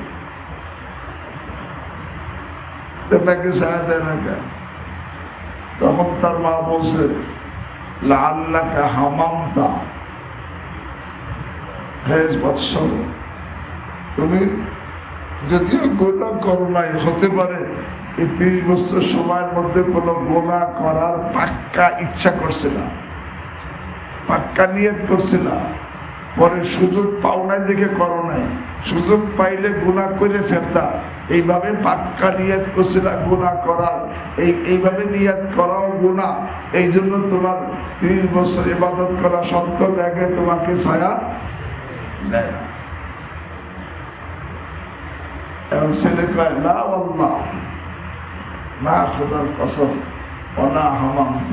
ম্যাগে ছায়া দেয় না কেন? তখন তার মা বলছে, লাআল্লাকা হামামতা, হে বৎস, তুমি যদিও গুনাহ করো নাই, হতে পারে এই 30 বছর সময়ের মধ্যে কোনো গুনাহ করার পাক্কা ইচ্ছা করছে না, পাক্কা নিয়ত করছে না, পরে সুযোগ পাও নাই দেখে করো নাই, সুযোগ পাইলে গুনাহ করে ফেলতা, এইভাবে পাক্কা নিয়ত করছে না গুনাহ করার, এইভাবে নিয়ত করাও গুনাহ। এই জন্য তোমার 30 বছর ইবাদত করা সত্ত্বেও ব্যাগে তোমাকে ছায়া দেয় না। এখন ছেলে কয়, না আল্লাহ, না খোদার কসম, ওনা হামামত,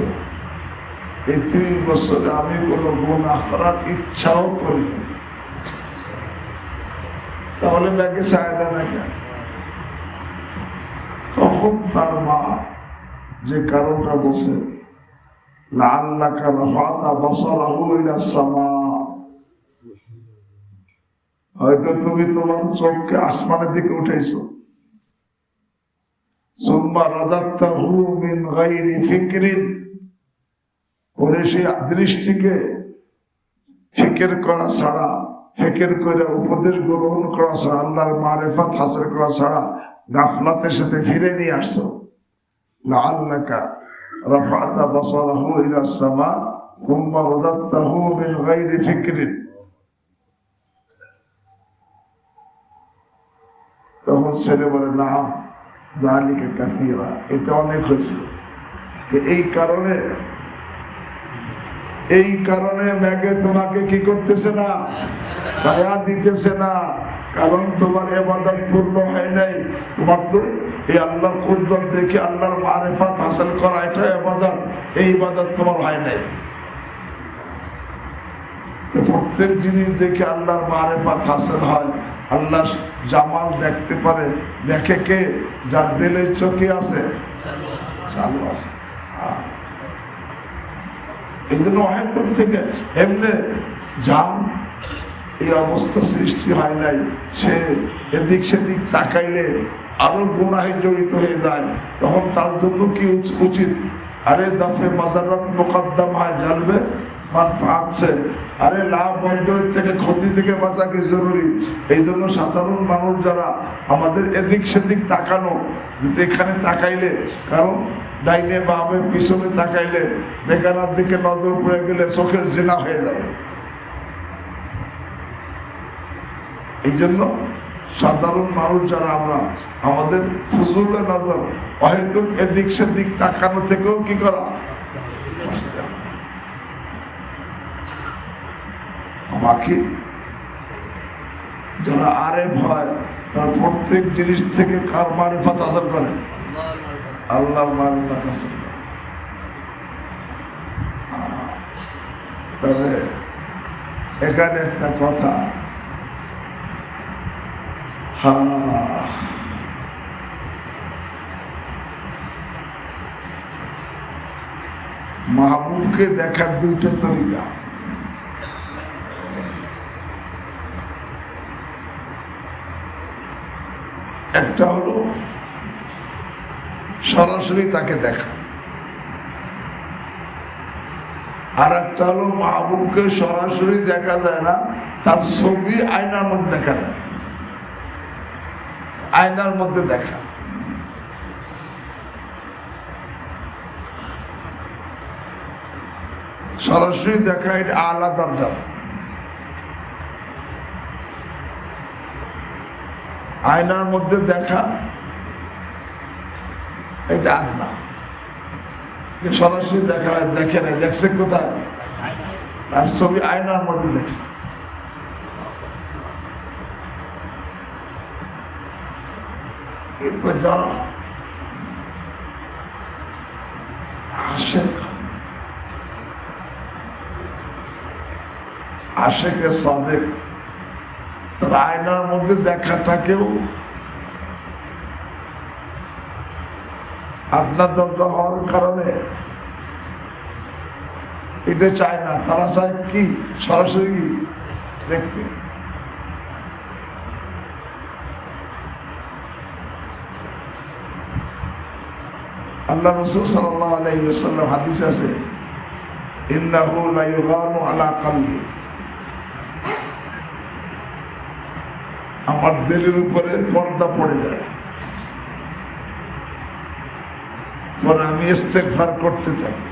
এই 30 বছরে আমি কোনো গুনাহ করার ইচ্ছাও করিনি। তাহলে ব্যাগে ছায়া দেয় না কেন? তখন তার মা যে কারণটা বলছে, লাআল্লাকা রাফা'তা বাসারাহু ইলাস সামা, হয়তো তুমি তোমার চোখকে আসমানের দিকে উঠাইছো, সুম্মা রাদাত্তাহু মিন গায়রি ফিকরিন, পরে সেই দৃষ্টিকে ফিকির করা ছাড়া, ফিকির করে উপদেশ গ্রহণ করা ছাড়া, আল্লাহর মারিফাত হাসিল করা ছাড়া গাফলাতের সাথে ফিরে নিয়ে আসছো। লাআল্লাকা রাফা'তা বাসারাহু ইলাস সামা সুম্মা রাদাত্তাহু মিন গায়রি ফিকরিন। তখন ছেলে বলে, না যালিকা কাসীরা, এটা অনেক হয়েছে। এই কারণে ম্যাগে তোমাকে কি করতেছে না, ছায়া দিতেছে না, কারণ তোমার ইবাদত পূর্ণ হয় নাই। তোমার তো এই আল্লাহর কুদরত দেখে আল্লাহর মারিফাত হাসিল করা, এটা ইবাদত, এই ইবাদত তোমার হয় নাই। প্রত্যেক জিনিস দেখে আল্লাহর মারিফাত হাসিল হয়, আল্লাহ জামাল দেখতে পারে, দেখে কে, যার দিলের চোখে আছে, চালু আছে। এই জন্য আয়াতের থেকে এমনি যান এই অবস্থা সৃষ্টি হয় নাই, সে এদিক সেদিক তাকাইলে আরো গুনাহে জড়িত হয়ে যায়। তখন তার জন্য কি উচিত? আরে দাফে মাজারাত মুকদ্দম হয়, জানবে মানফাত সে, আরে লাভ অর্জনের থেকে ক্ষতি থেকে বাঁচা কি জরুরি। এই জন্য সাধারণ মানুষ যারা আমাদের এদিক সেদিক তাকানো, যেতে এখানে তাকাইলে, কারণ ডাইনে বামে পিছনে তাকাইলে বেকানার দিকে নজর পড়ে গেলে চোখের জিনা হয়ে যাবে। এই জন্য সাধারণ মানুষ যারা আমরা, আমাদের ফুজুলে নজর অহেতুক এদিক সেদিক তাকানো থেকেও কি করা, বাঁচতে হবে। বাকি যারা আরেফ হয় তারা প্রত্যেক জিনিস থেকে কার মারিফাত হাসিল করে, আল্লাহর মারিফাত হাসিল করে। তবে এখানে একটা কথা, মাহবুবকে দেখার দুইটা তরিকা। একটা হলো সরাসরি তাকে দেখা, আর একটা হলো মাহবুবকে সরাসরি দেখা যায় না, তার ছবি আয়নার মধ্যে দেখা যায়, আয়নার মধ্যে দেখা। সরাসরি দেখা এটা আলাদা দরজা, আয়নার মধ্যে দেখা এটা আলাদা। সরাসরি দেখা দেখে না, দেখছে কোথায়, আর ছবি আয়নার মধ্যে দেখছে। কিন্তু যারা আশেকে সাদেক, তারা আয়নার মধ্যে দেখাটাকেও আপনার দরজা হওয়ার কারণে এটা চায় না, তারা চায় কি সরাসরি দেখতে। আল্লাহ রাসূল সাল্লাল্লাহু আলাইহি ওয়াসাল্লাম হাদিস আছে, ইন্নাহু লা ইউগানু আলা কলবি, আমার দিলের উপরে পর্দা পড়ে যায়, পরে আমি ইস্তেগফার করতে থাকি।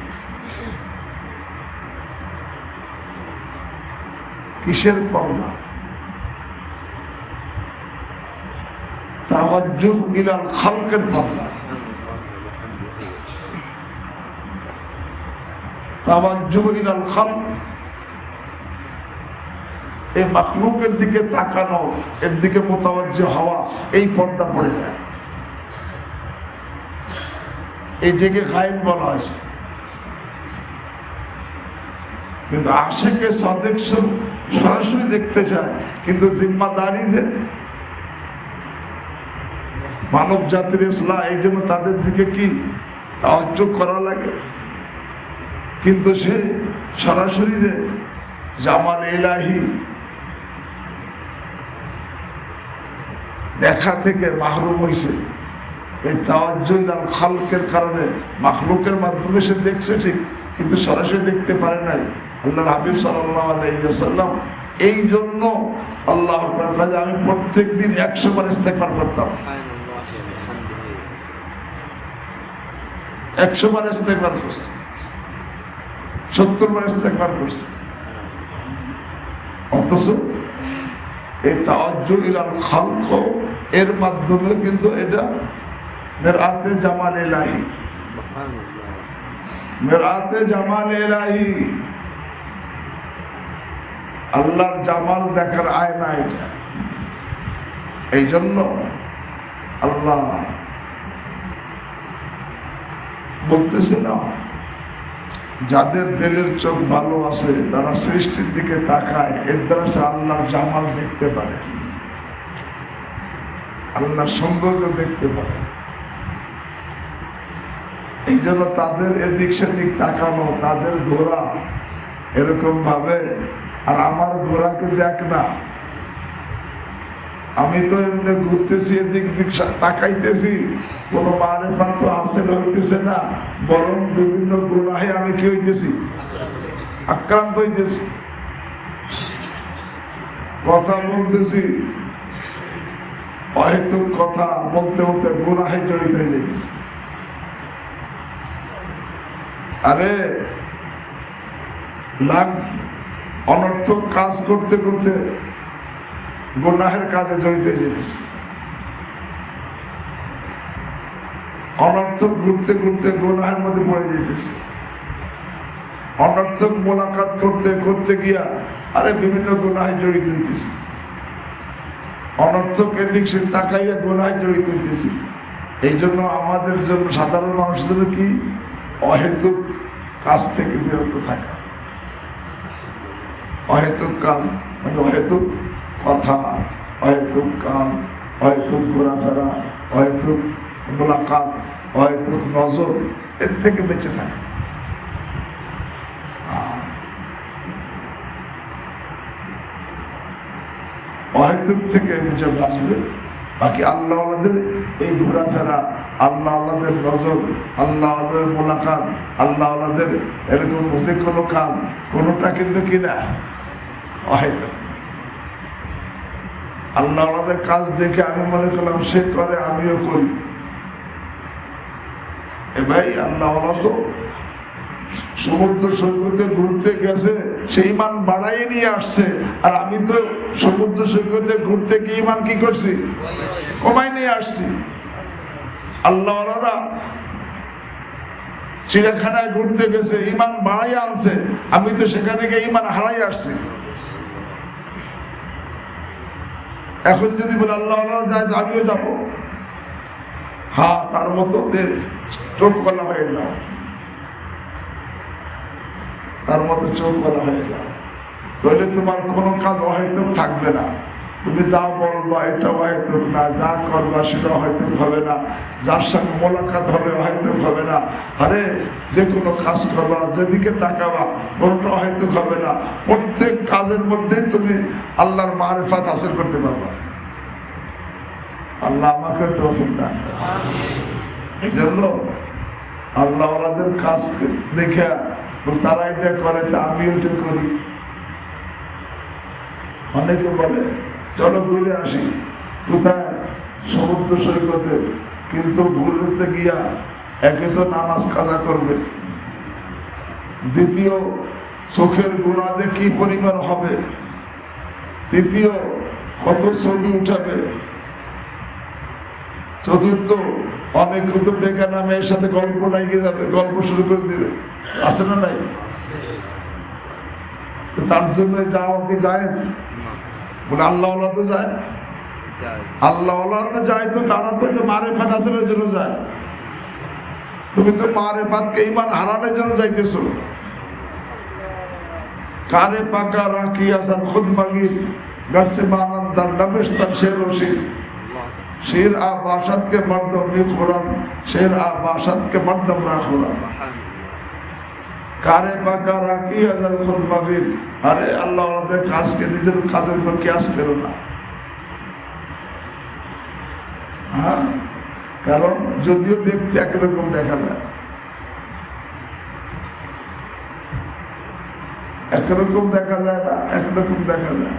কিসের পর্দা? তাওয়াজ্জুহ ইলাল খালকের পর্দা। তাওয়াজ্জুহ ইলাল খালক, এই মাখলুকের দিকে তাকানো, এর দিকে মুতাওয়াজ্জিহ হওয়া, এই পর্দা পড়ে যায়। এইটাকে গায়েব বলা হয়েছে। কিন্তু আশিকে সাদেক সরাসরি দেখতে চায়, কিন্তু জিম্মাদারি যে মানব জাতির ইসলাম, এই জন্য তাদের দিকে কি তাওয়াজ্জুহ করা লাগে। কিন্তু সে সরাসরি যে জামাল ইলাহি দেখা থেকে মাহরুম হয়েছে, এই তাওয়াজ্জুহ ইলাল খালকের কারণে মাখলুকের মাধ্যমে সে দেখছে ঠিক, কিন্তু সরাসরি দেখতে পারে নাই। আল্লাহর হাবিব সাল্লাল্লাহু আলাইহি ওয়াসাল্লাম এই জন্য আল্লাহর কাছে আমি প্রত্যেক দিন 100 বার ইস্তেগফার করতাম, 100 বার ইস্তেগফার করছি, 70 বার ইস্তেগফার করছি। অথচ এই তাওয়াজ্জুহ ইলাল খালক এর মাধ্যমে কিন্তু এটা মিরাতে জামাল ইলাহি, মিরাতে জামাল ইলাহি, আল্লাহর জামাল দেখার আয়না এটা। এই জন্য আল্লাহ বলতেছিলাম, যাদের দিলের চোখ ভালো আছে তারা সৃষ্টির দিকে তাকায়, এর দ্বারা সে আল্লাহর জামাল দেখতে পারে, আল্লাহর সৌন্দর্য দেখতে পারে। এই জন্য তাদের এদিক সেদিক তাকানো, তাদের ঘোরা এরকম ভাবে। আর আমার ঘোরাকে দেখ না, আমি তো এমনি ঘুরতেছি, এদিক দিক তাকাইতেছি, কোনো মারিফাত তো হাসিল হইতেছে না, বরং বিভিন্ন গুনাহে আমি কি হইতেছি, আক্রান্ত হইতেছি। কথা বলতেছি, অহেতুক কথা বলতে বলতে গুনাহে জড়িত হয়ে যাইতেছি। আরে লাখ অনর্থক কাজ করতে করতে গুনাহের কাজে জড়িত হয়ে যেতেছে। অনর্থক ঘুরতে ঘুরতে গুনাহের মধ্যে পড়ে যেতেছে। অনর্থক মোলাকাত করতে করতে গিয়া আরে বিভিন্ন গুনাহে জড়িত হইতেছে। অনর্থক এদিক সে তাকাইয়া গুনাহে জড়িত হইতেছে। এই জন্য আমাদের জন্য সাধারণ মানুষদের কি অহেতুক কাজ থেকে বিরত থাকা। অহেতুক কাজ মানে অহেতুক কথা, অহেতুক কাজ, অহেতুক ঘোরাফেরা, অহেতুক মোলাকাত, অহেতুক নজর, এর থেকে বেঁচে থাকে। অহেতুক থেকে বেঁচে বাঁচবে। বাকি আল্লাহ এই ঘোরাফেরা, আল্লাহ নজর, আল্লাহ মোলাকাত, আল্লাহ এরকম যে কোনো কাজ কোনোটা কিন্তু কিনা অহেতুক। আল্লাহ কাজ দেখে আমি মনে করলাম সে করে আমিও করি। এ ভাই আল্লাহ তো সমুদ্র সৈকতে ঘুরতে গেছে, সেই ইমান বাড়াই নিয়ে আসছে, আর আমি তো সমুদ্র সৈকতে ঘুরতে গিয়ে ইমান কি করছি? কমাই নিয়ে আসছি। আল্লাহওয়ালারা চিড়িয়াখানায় ঘুরতে গেছে, ইমান বাড়াই আনছে, আমি তো সেখানে গিয়ে ইমান হারাই আসছি। এখন যদি বলে আল্লাহওয়ালারা যায় তো আমিও যাবো, হ্যাঁ তার মতো চোখ বলা হয়ে যাও, তার মতো চোখ বলা হয়ে যাও, তাহলে তোমার কোনো কাজ অহেতুক থাকবে না। তুমি যা বলবা এটা অহেতুক না, যা করবা সেটা অহেতুক হবে না, যার সঙ্গে মোলাকাত হবে অহেতুক হবে না। আরে যে কোনো কাজ করবা, যেদিকে তাকাবা কোনটা অহেতুক হবে না। প্রত্যেক কাজের মধ্যেই তুমি আল্লাহর মারিফাত হাসিল করতে পারবা। আল্লাহ আমাকে তৌফিক দান। এই জন্য আল্লাহ ওনাদের কাজ দেখে তারা এটা করে, আমি ওটা করি। অনেকে বলে চলো ঘুরে আসি, কোথায়? সমুদ্র সৈকতে। কিন্তু ঘুরতে গিয়া একে তো নামাজ কাজা করবে, দ্বিতীয় চোখের গুণাতে কি পরিমাণ হবে, তৃতীয় কত ছবি উঠাবে, চতুর্থ অনেক কত বেকার মেয়ের সাথে গল্প লাগিয়ে যাবে, গল্প শুরু করে দিবে, আছে না নাই? তার জন্য যাওয়া কি জায়েজ? বলে আল্লাহ তো যায়, আল্লাহ তো যায়, তো তারা তো মারেফাত হাসিলের জন্য যায়। তুমি তো মারেফাতকে ঈমান হারানোর জন্য যাইতেছো। কারে পাকা রাখি আসাদ খুদ মাগির গাছে মানান দার নবেশতান শের ও শির, শের আ বাসাদকে মর্দম নি খোরান, শের আ বাসাদকে মর্দম রা খোরান। কারে পাকা রাখি আসাদ খুদ মাগির। আরে আল্লাহ আমাদের কাজকে নিজের কাজের উপর কিয়াস করো না। হ্যাঁ, কারণ যদিও দেখতে একরকম দেখা যায়, একরকম দেখা যায় না, একরকম দেখা যায়,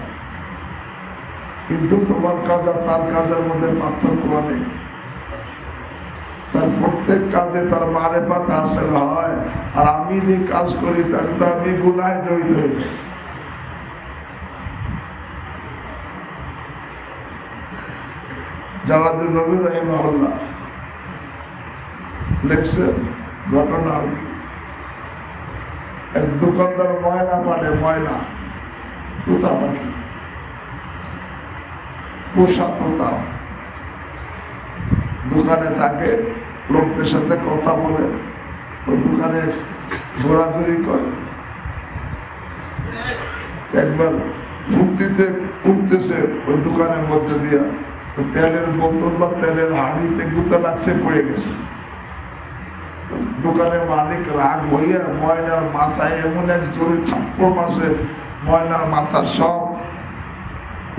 কিন্তু তোমার কাজ আর তার কাজের মধ্যে পার্থক্য নেই। তার প্রত্যেক কাজে তার মারেফাত হাসিল হয়, আর আমি যে কাজ করি তার তো আমি গুনাহে জড়িত হয়ে যাই। জালালউদ্দিন নবী রাহিমাহুল্লাহ লিখছেন ঘটনা, এক দোকানদার ময়না পালে, ময়না তোতা পাখি, পোষা তোতা, দোকানে থাকে, লোকদের সাথে কথা বলে, ওই দোকানে ঘোরাঘুরি করে। একবার মুক্তিতে উঠতেছে ওই দোকানের মধ্যে দিয়া, তেলের বোতল বা তেলের হাঁড়িতে গুতা লাগছে, পড়ে গেছে। দোকানের মালিক রাগ হইয়া ময়নার মাথায় এমন এক জোরে থাপ্পড় মারছে, ময়নার মাথার সব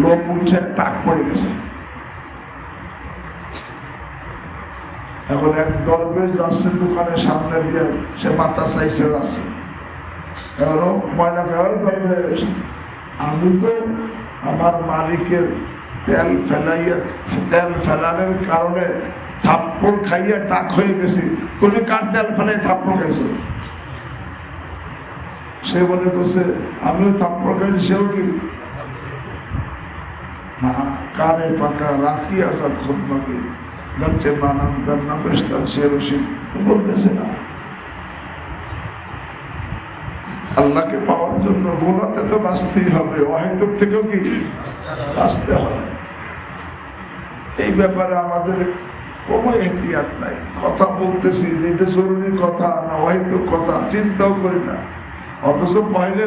লোক উঠে টাক পড়ে গেছে। এখন এক দরবেশ যাচ্ছে দোকানের সামনে দিয়ে, সে মাথা চাইছে যাচ্ছে, ময়না দরবেশ, আমি তো আমার মালিকের তেল ফেলানোর কারণে থাপ্পড় খাইয়া টাক হয়ে গেছি, তুমি কার তেল ফেলাই থাপ্পড় খাইছো? সে মনে করছে আমিও থাপ্পড় খাইছি, সেও কি? না, কানে পাকা রাখি আসাদ খুদমাকে যাচ্ছে মানান দান্না বেস্তার সে রশিদ বলতেছে না। আল্লাহকে পাওয়ার জন্য গুনাতে তো বাঁচতেই হবে, অহেতুক থেকেও কি বাঁচতে হবে। এই ব্যাপারে আমাদের কোনো এহতিয়াত নাই। কথা বলতেছি যে এটা জরুরি কথা না অহেতুক কথা চিন্তাও করি না, অথচ পাইলে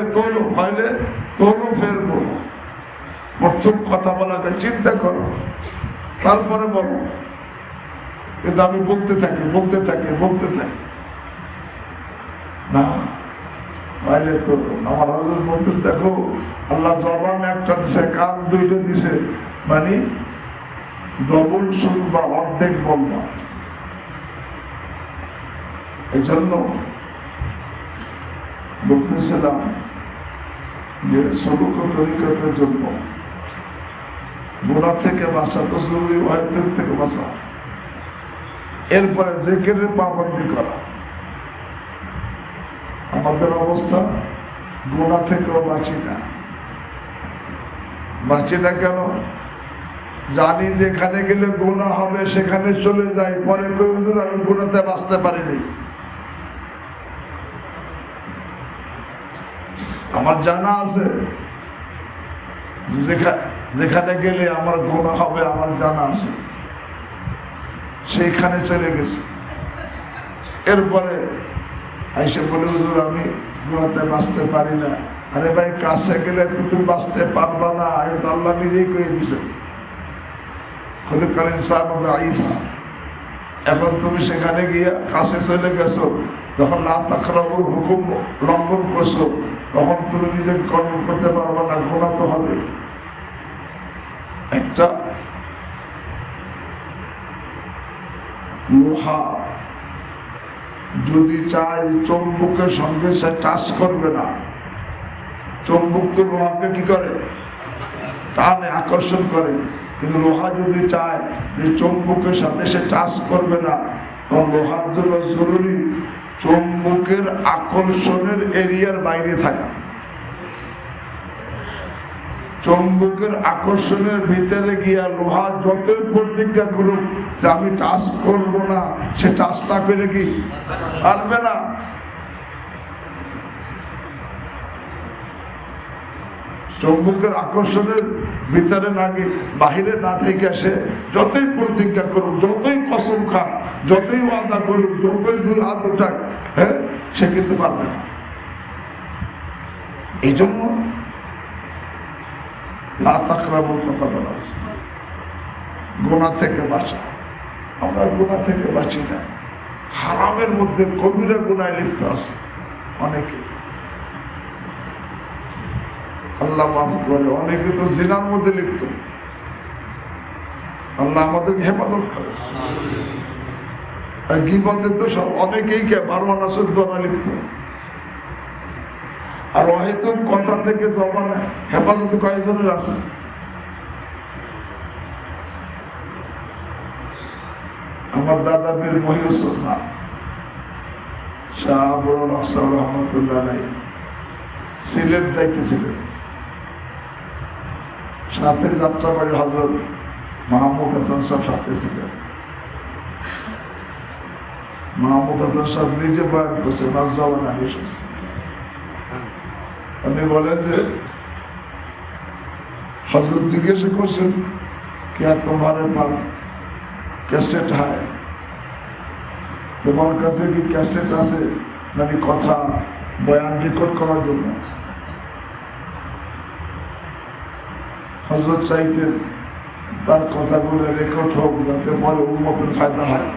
তোলো ফের বলো। প্রথম কথা বলাকে চিন্তা করো, তারপরে বলো। কিন্তু আমি বলতে থাকি না, পাইলে তো আমার হযরত বলতে দেখো, আল্লাহ জবান একটা দিছে, কান দুইটা দিছে, মানে ডবল শুনবা, অর্ধেক বলবা। এই জন্য বলতেছিলাম যে সলুক তরিকতের জন্য গুনাহ থেকে বাঁচা তো জরুরি, ওয়াহিদ থেকে বাঁচা, এরপরে জিকিরের পাবন্দি করা। আমাদের অবস্থা গুনাহ থেকেও বাঁচি না কেন? জানি যেখানে গেলে গুনাহ হবে সেখানে চলে যাই, পরে আমি গুনাহতে বাঁচতে পারিনি। আমার জানা আছে যেখানে গেলে আমার গুনাহ হবে, আমার জানা আছে, সেইখানে চলে গেছে। এরপরে আইসে বলে হুজুর আমি গুনাহতে বাঁচতে পারি না। আরে ভাই, কাছে গেলে তো তুমি বাঁচতে পারবা না, এটা তো আল্লাহ নিজেই কয়ে দিছে। এখন তুমি সেখানে গিয়ে কাছে চলে গেছো, যখন লা তাকরাবুল হুকুম লঙ্ঘন করছো, তখন তুমি নিজেকে কন্ট্রোল করতে পারবে না, গুনাহ তো হবে। একটা লোহা যদি চাই চুম্বকের সঙ্গে সে টাচ করবে না, চুম্বক তো লোহাকে কি করে, টানে আকর্ষণ করে। কিন্তু লোহা যদি চায় যে চুম্বকের সাথে সে টাচ করবে না, তখন লোহার জন্য জরুরি চুম্বকের আকর্ষণের এরিয়ার বাইরে থাকা। চুম্বকের আকর্ষণের ভিতরে গিয়া লোহা যতই প্রতিজ্ঞা করুক যে আমি টাচ করব না, সে টাচ না করে কি পারবে না। চুম্বকের আকর্ষণের ভিতরে না গিয়ে বাহিরে না থেকে সে যতই প্রতিজ্ঞা করুক, যতই কসম খাক, যতই ওয়াদা করুক, যতই দুই হাত উঠাক, হ্যাঁ, সে কিন্তু পারবে না। এই জন্য লা তাকরাবুল কথা বলা হয়েছে, গুনাহ থেকে বাঁচা। আমরা গুনাহ থেকে বাঁচি না, হারামের মধ্যে কবিরা গুনায় লিপ্ত আছে অনেকে। আল্লাহ মাফ করে, অনেকে তো জিনার মধ্যে লিপ্ত। আল্লাহ আমাদেরকে হেফাজত করে। গীবতে তো সব অনেকেই 12 আনা লিপ্ত। আর হয়তো কথা থেকে জবানে হেফাজত কয়েকজনের আছে। আমার দাদা পীর মহিউসুল্লাহ শাহ আবুল হাসান রহমতুল্লাহ সিলেট যাইতেছিলেন, সাথে যাত্রাবাড়ি হযরত মাহমুদ হাসান সাহেব সাথে ছিলেন। মাহমুদ হাসান সাহেব নিজে বয়ান করছে, নাজওয়ান হাদিস আছে। উনি বলেন যে হযরত জিজ্ঞাসা করছেন क्या तुम्हारे पास कैसेट है, তোমার কাছে কি ক্যাসেট আছে, মানে কথা বয়ান রেকর্ড করার জন্য? হযরত চাইতেন তার কথাগুলো রেকর্ড হোক, যাতে পরে উম্মতের ফায়দা হয়।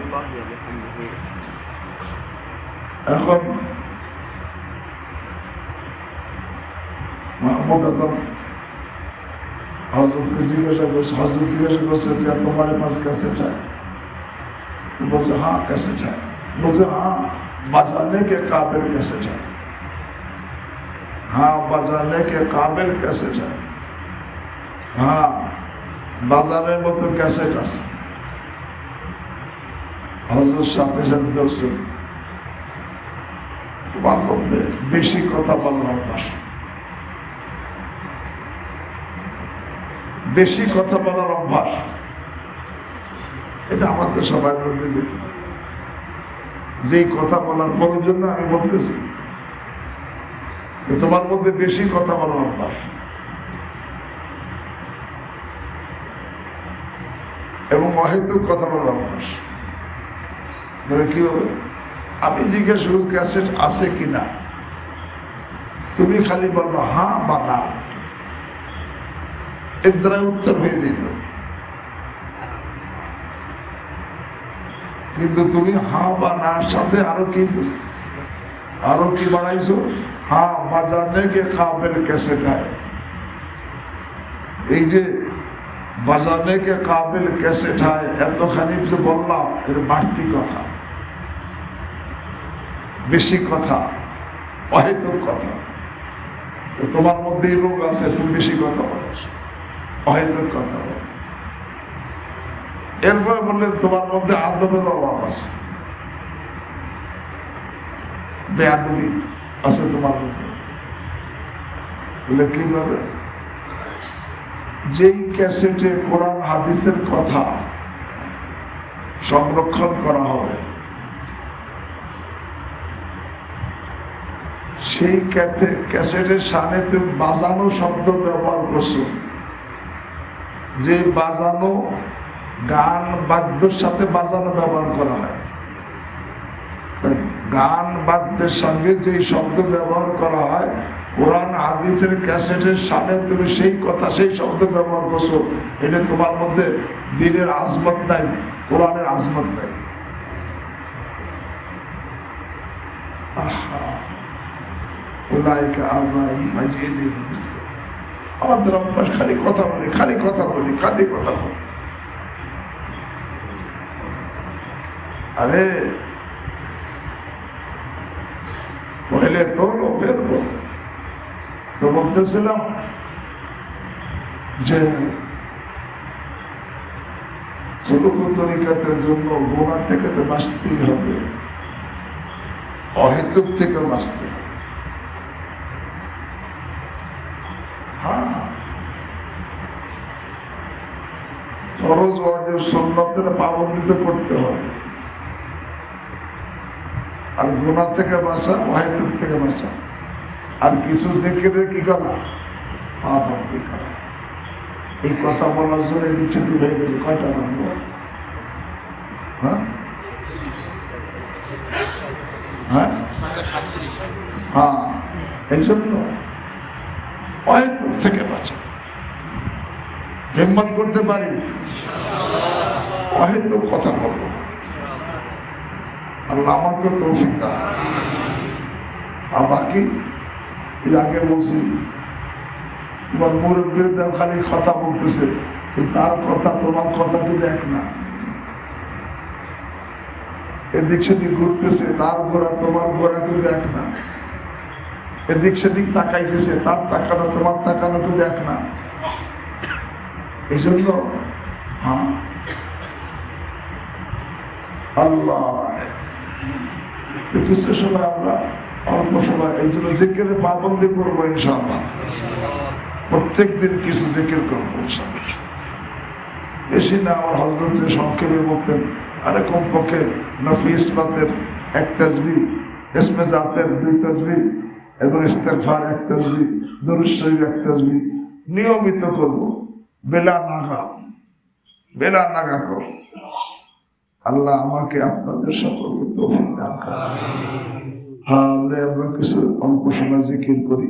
এখন মাহমুদ হাসান हजरत को जिज्ञासा क्या तुम्हारे पास कैसेट है? तो बोले हाँ कैसेट है। बोले हाँ बजाने के काबिल कैसेट है, हाँ बजाने के काबिल कैसेट है, हाँ বাজারের মতো ক্যাসেট আছে। হযরত সাথে সাথে ধরছেন, তোমার মধ্যে বেশি কথা বলার অভ্যাস, বেশি কথা বলার অভ্যাস, এটা আমাদের সবার মধ্যে দেখি। যেই কথা বলার প্রয়োজন না আমি বলতেছি, তোমার মধ্যে বেশি কথা বলার অভ্যাস এবং অহেতুক কথা বলার অভ্যাস। মানে কি হবে, আমি জিজ্ঞেস করি ক্যাসেট আছে কিনা, তুমি খালি বলবো হ্যাঁ বা না, এর দ্বারা উত্তর হয়ে যেত। কিন্তু তুমি হ্যাঁ বা না সাথে আরো কি বাড়াইছো, হ্যাঁ বাজানে কে কাবিল ক্যাসেট হয়। এই যে বাজানে কে কাবিল ক্যাসেট হয়, এতখানি যে বললাম, এর বাড়তি কথা, বেশি কথা, অহেতুক কথা। তোমার মধ্যে এই রোগ আছে, তুমি বেশি কথা বলো, অহেতুক কথা বলো। এরপরে বললেন তোমার মধ্যে আদবের অভাব আছে, বেয়াদবি আছে তোমার মধ্যে। বলে কিভাবে? যেই ক্যাসেটে কোরআন হাদিসের কথা সংরক্ষণ করা হবে, সেই ক্যাসেটের সামনে তুমি বাজানো শব্দ ব্যবহার করছো, যে বাজানো গান বাদ্যের সাথে বাজানো ব্যবহার করা হয়। গান বাদ্যের সঙ্গে যে শব্দ ব্যবহার করা হয়, কোরআন হাদিসের ক্যাসেটের সামনে তুমি সেই কথা সেই শব্দ ব্যবহার করছো, এটা তোমার মধ্যে দিনের আজমত নাই, কোরআনের আজমত নাই। আমাদের অভ্যাস খালি কথা বলি, খালি কথা বলি, খালি কথা বলি। আরে পহলে তো ফের তো বলতেছিলাম যে সুলুক তরিকাতের জন্য গোনা থেকে তো বাঁচতেই হবে, অহেতুক থেকে বাঁচতে। হ্যাঁ, ফরজ ওয়াজিব সুন্নতের পাবন্দিত করতে হবে। আর গুনাহ থেকে বাঁচা, অহেতুক থেকে বাঁচা। আর কিছু জিকিরের কি করা, পাবন্দি করা। এই কথা বলার জন্য এই দিচ্ছে দূর হয়ে গেছে। কয়টা বলবো? হ্যাঁ হ্যাঁ হ্যাঁ, এই জন্য অহেতুক থেকে বাঁচা। হিম্মত করতে পারি, অহেতুক কথা বলবো। আল্লাহ আমাকে তৌফিক দান। আর বাকি এর আগে বলছি, তোমার মুরব্বীরা খালি কথা বলতেছে, কিন্তু তার কথা তোমার কথা কিন্তু এক না। এদিক সেদিক ঘুরতেছে, তার ঘোরা তোমার ঘোরা কিন্তু এক না। এদিক সেদিক তাকাইতেছে, তার তাকানো তোমার তাকানো কিন্তু এক না। এই জন্য আল্লাহ কিছু সময় আমরা অল্প সময় এই জন্য জিকিরে পাবন্দি করবো ইনশাআল্লাহ। প্রত্যেক দিন কিছু জিকির করবো ইনশাআল্লাহ। বেশি না, আমার হযরত সংক্ষেপে বলতেন, আরে কমপক্ষে নফি ইসবাতের 1 তাসবিহ, ইসমে জাতের 2 তাসবিহ এবং ইস্তেগফার 1 তাসবিহ, দরুদ শরীফ 1 তাসবিহ নিয়মিত করবো, বেলা নাগা করব। আল্লাহ আমাকে আপনাদের সকলকে তৌফিক দান করুন। হ্যাঁ, আমরা কিছু অল্প সময় জিকির করি।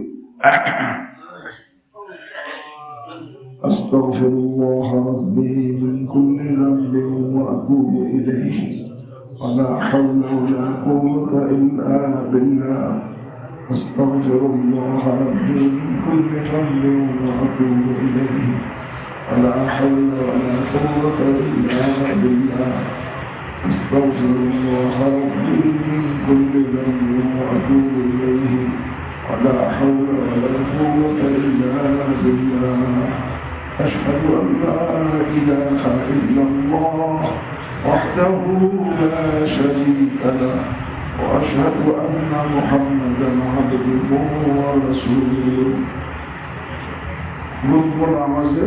আস্তাগফিরুল্লাহ রাব্বি মিন কুল্লি যামবিন ওয়া আতুবু ইলাইহি ওয়া লা হাওলা ওয়া লা কুওয়াতা ইল্লা বিল্লাহ। আস্তাগফিরুল্লাহ রাব্বি মিন কুল্লি যামবিন ওয়া আতুবু ইলাইহি ওয়া লা হাওলা ওয়া লা কুওয়াতা ইল্লা বিল্লাহ। أستغفر الله ربي من كل ذنب وأتوب إليه ولا حول ولا قوة إلا بالله. أشهد أن لا إله إلا الله وحده لا شريك له وأشهد أن محمدا عبده ورسوله. গুনগুন আওয়াজে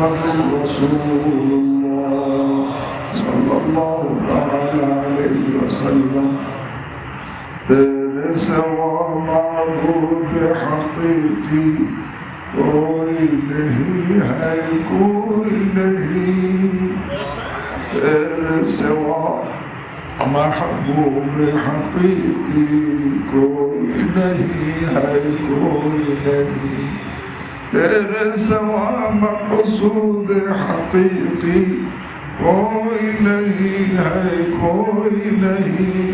محمد رسول الله صلى الله تعالى عليه وسلم तेरे सिवा माबूद हकीकी कोई नहीं है कोई नहीं तेरे सिवा महबूब हकीकी कोई नहीं है कोई नहीं तेरे सिवा मक़सूद हकीकी कोई नहीं है कोई नहीं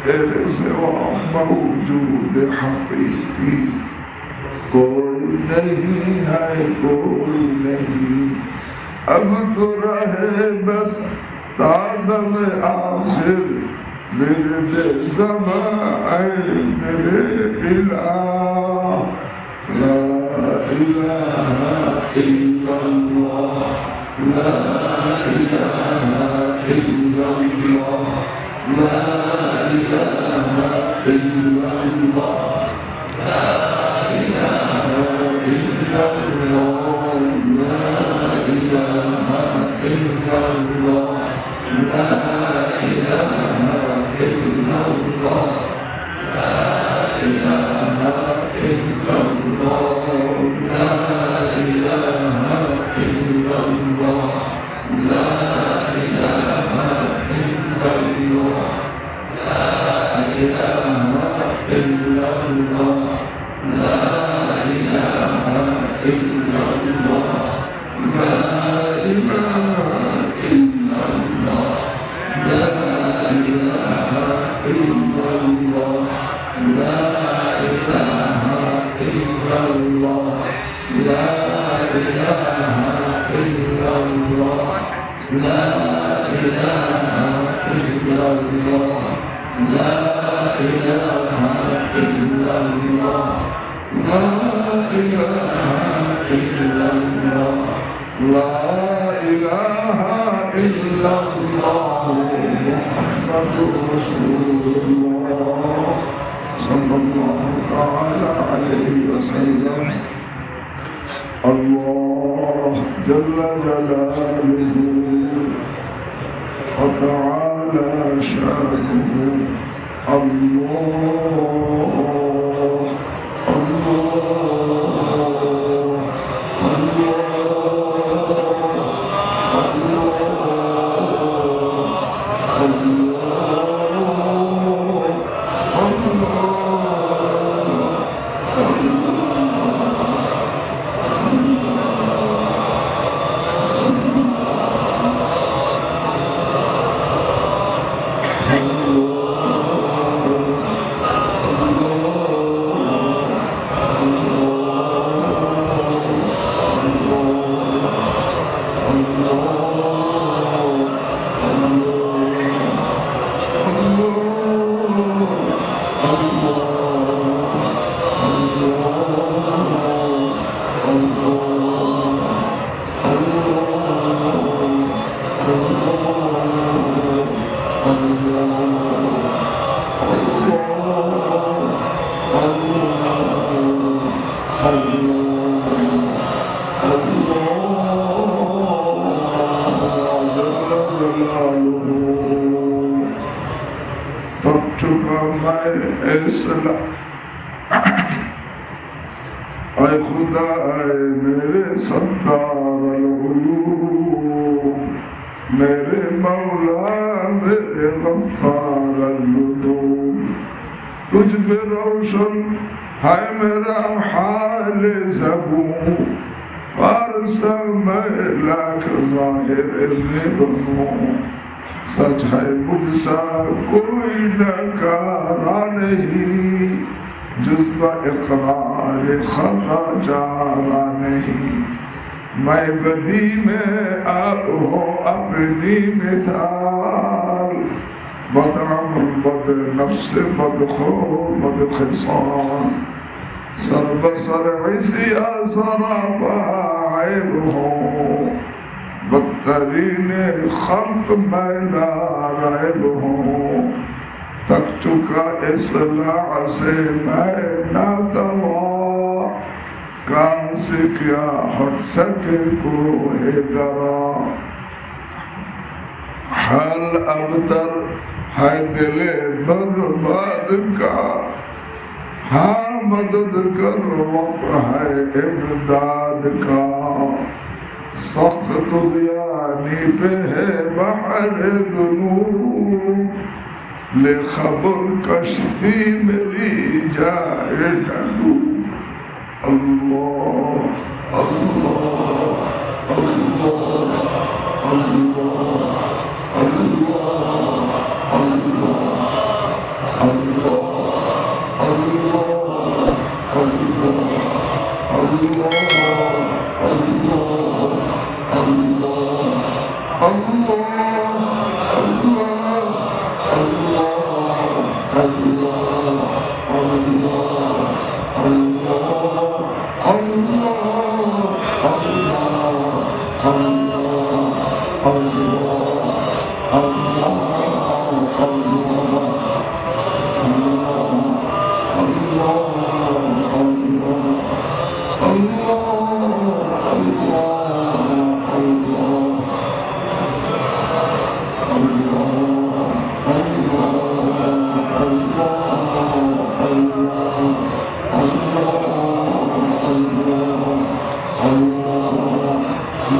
तेरे सिवा मौजूद हकीकी कोई नहीं है कोई नहीं अब तो रहे बस तादम आखिर मेरे ज़माए मेरे इलाह ला इलाहा इल्लल्लाह ला इलाहा इल्लल्लाह ला इलाहा इल्लल्लाह ला इलाहा इल्लल्लाह ला इलाहा इल्लल्लाह ला इलाहा इल्लल्लाह ला इलाहा इल्लल्लाह ला इलाहा इल्लल्लाह ला इलाहा इल्लल्लाह ला इलाहा इल्लल्लाह ला इलाहा इल्लल्लाह ला इलाहा इल्लल्लाह ला इलाहा इल्लल्लाह ला इलाहा इल्लल्लाह ला इलाहा इल्लल्लाह ला इलाहा इल्लल्लाह ला इलाहा इल्लल्लाह ला इलाहा इल्लल्लाह ला इलाहा इल्लल्लाह मुहम्मदुर रसूलुल्लाह सल्लल्लाहु तआला अलैहि वसल्लम अल्लाह जल्ल जलालुहु व तआला शानुहु अल्लाह ऐ खुदा ऐ मेरे सत्तार अलगयूब मेरे मौला मेरे गफ्फार अलगयूब तुझ पे रोशन है मेरा हाल ज़बू पर समय लाख ज़ाहिर में बनूं सच है मुझसा कोई नकारा नहीं जुज़्बा इक़रार खता जारा नहीं मैं बदी में आप हो अपनी मिसाल बदअमल बद नफ्स बदखो बदखिसान सर बसर इसिया सरापा ऐब हो बदतरीन खल्क मैं नारैब हो तक चुका इस्लाह से मैं नातवा काश क्या हट सके कोहे दरा हाल अबतर है दिले बर्बाद का हाँ मदद कर वक्त है इमदाद का सख्त यानी पे है बहर दुनू ले खबर कश्ती मेरी जाए डलू अल्लाह अल्लाह अल्लाह अल्लाह अल्लाह अल्लाह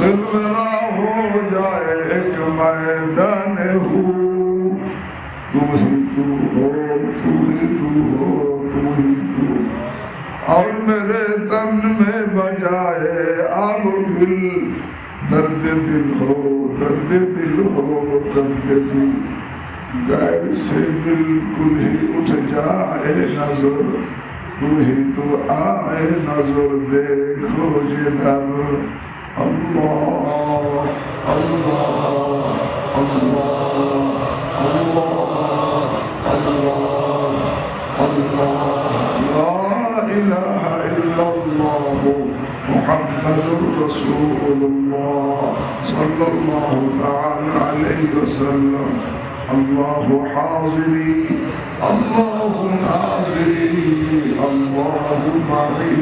दिल मेरा हो जाए एक मैदान हूँ तू ही तू हो तू ही तू हो तू ही तू और मेरे तन में बजाए आलो दिल दर्द दिल हो दर्द दिल हो दर्द दिल गैर से बिल्कुल ही उठ जाए नजर तू ही तू आए नजर देखो जिधर अल्लाह अल्लाह अल्लाह अल्लाह अल्लाह अल्लाह ला इलाहा इल्लल्लाह मुहम्मदुर रसूलुल्लाह सल्लल्लाहु तआला अलैहि वसल्लम अल्लाह हाज़िरी अल्लाह नाज़िरी अल्लाह माई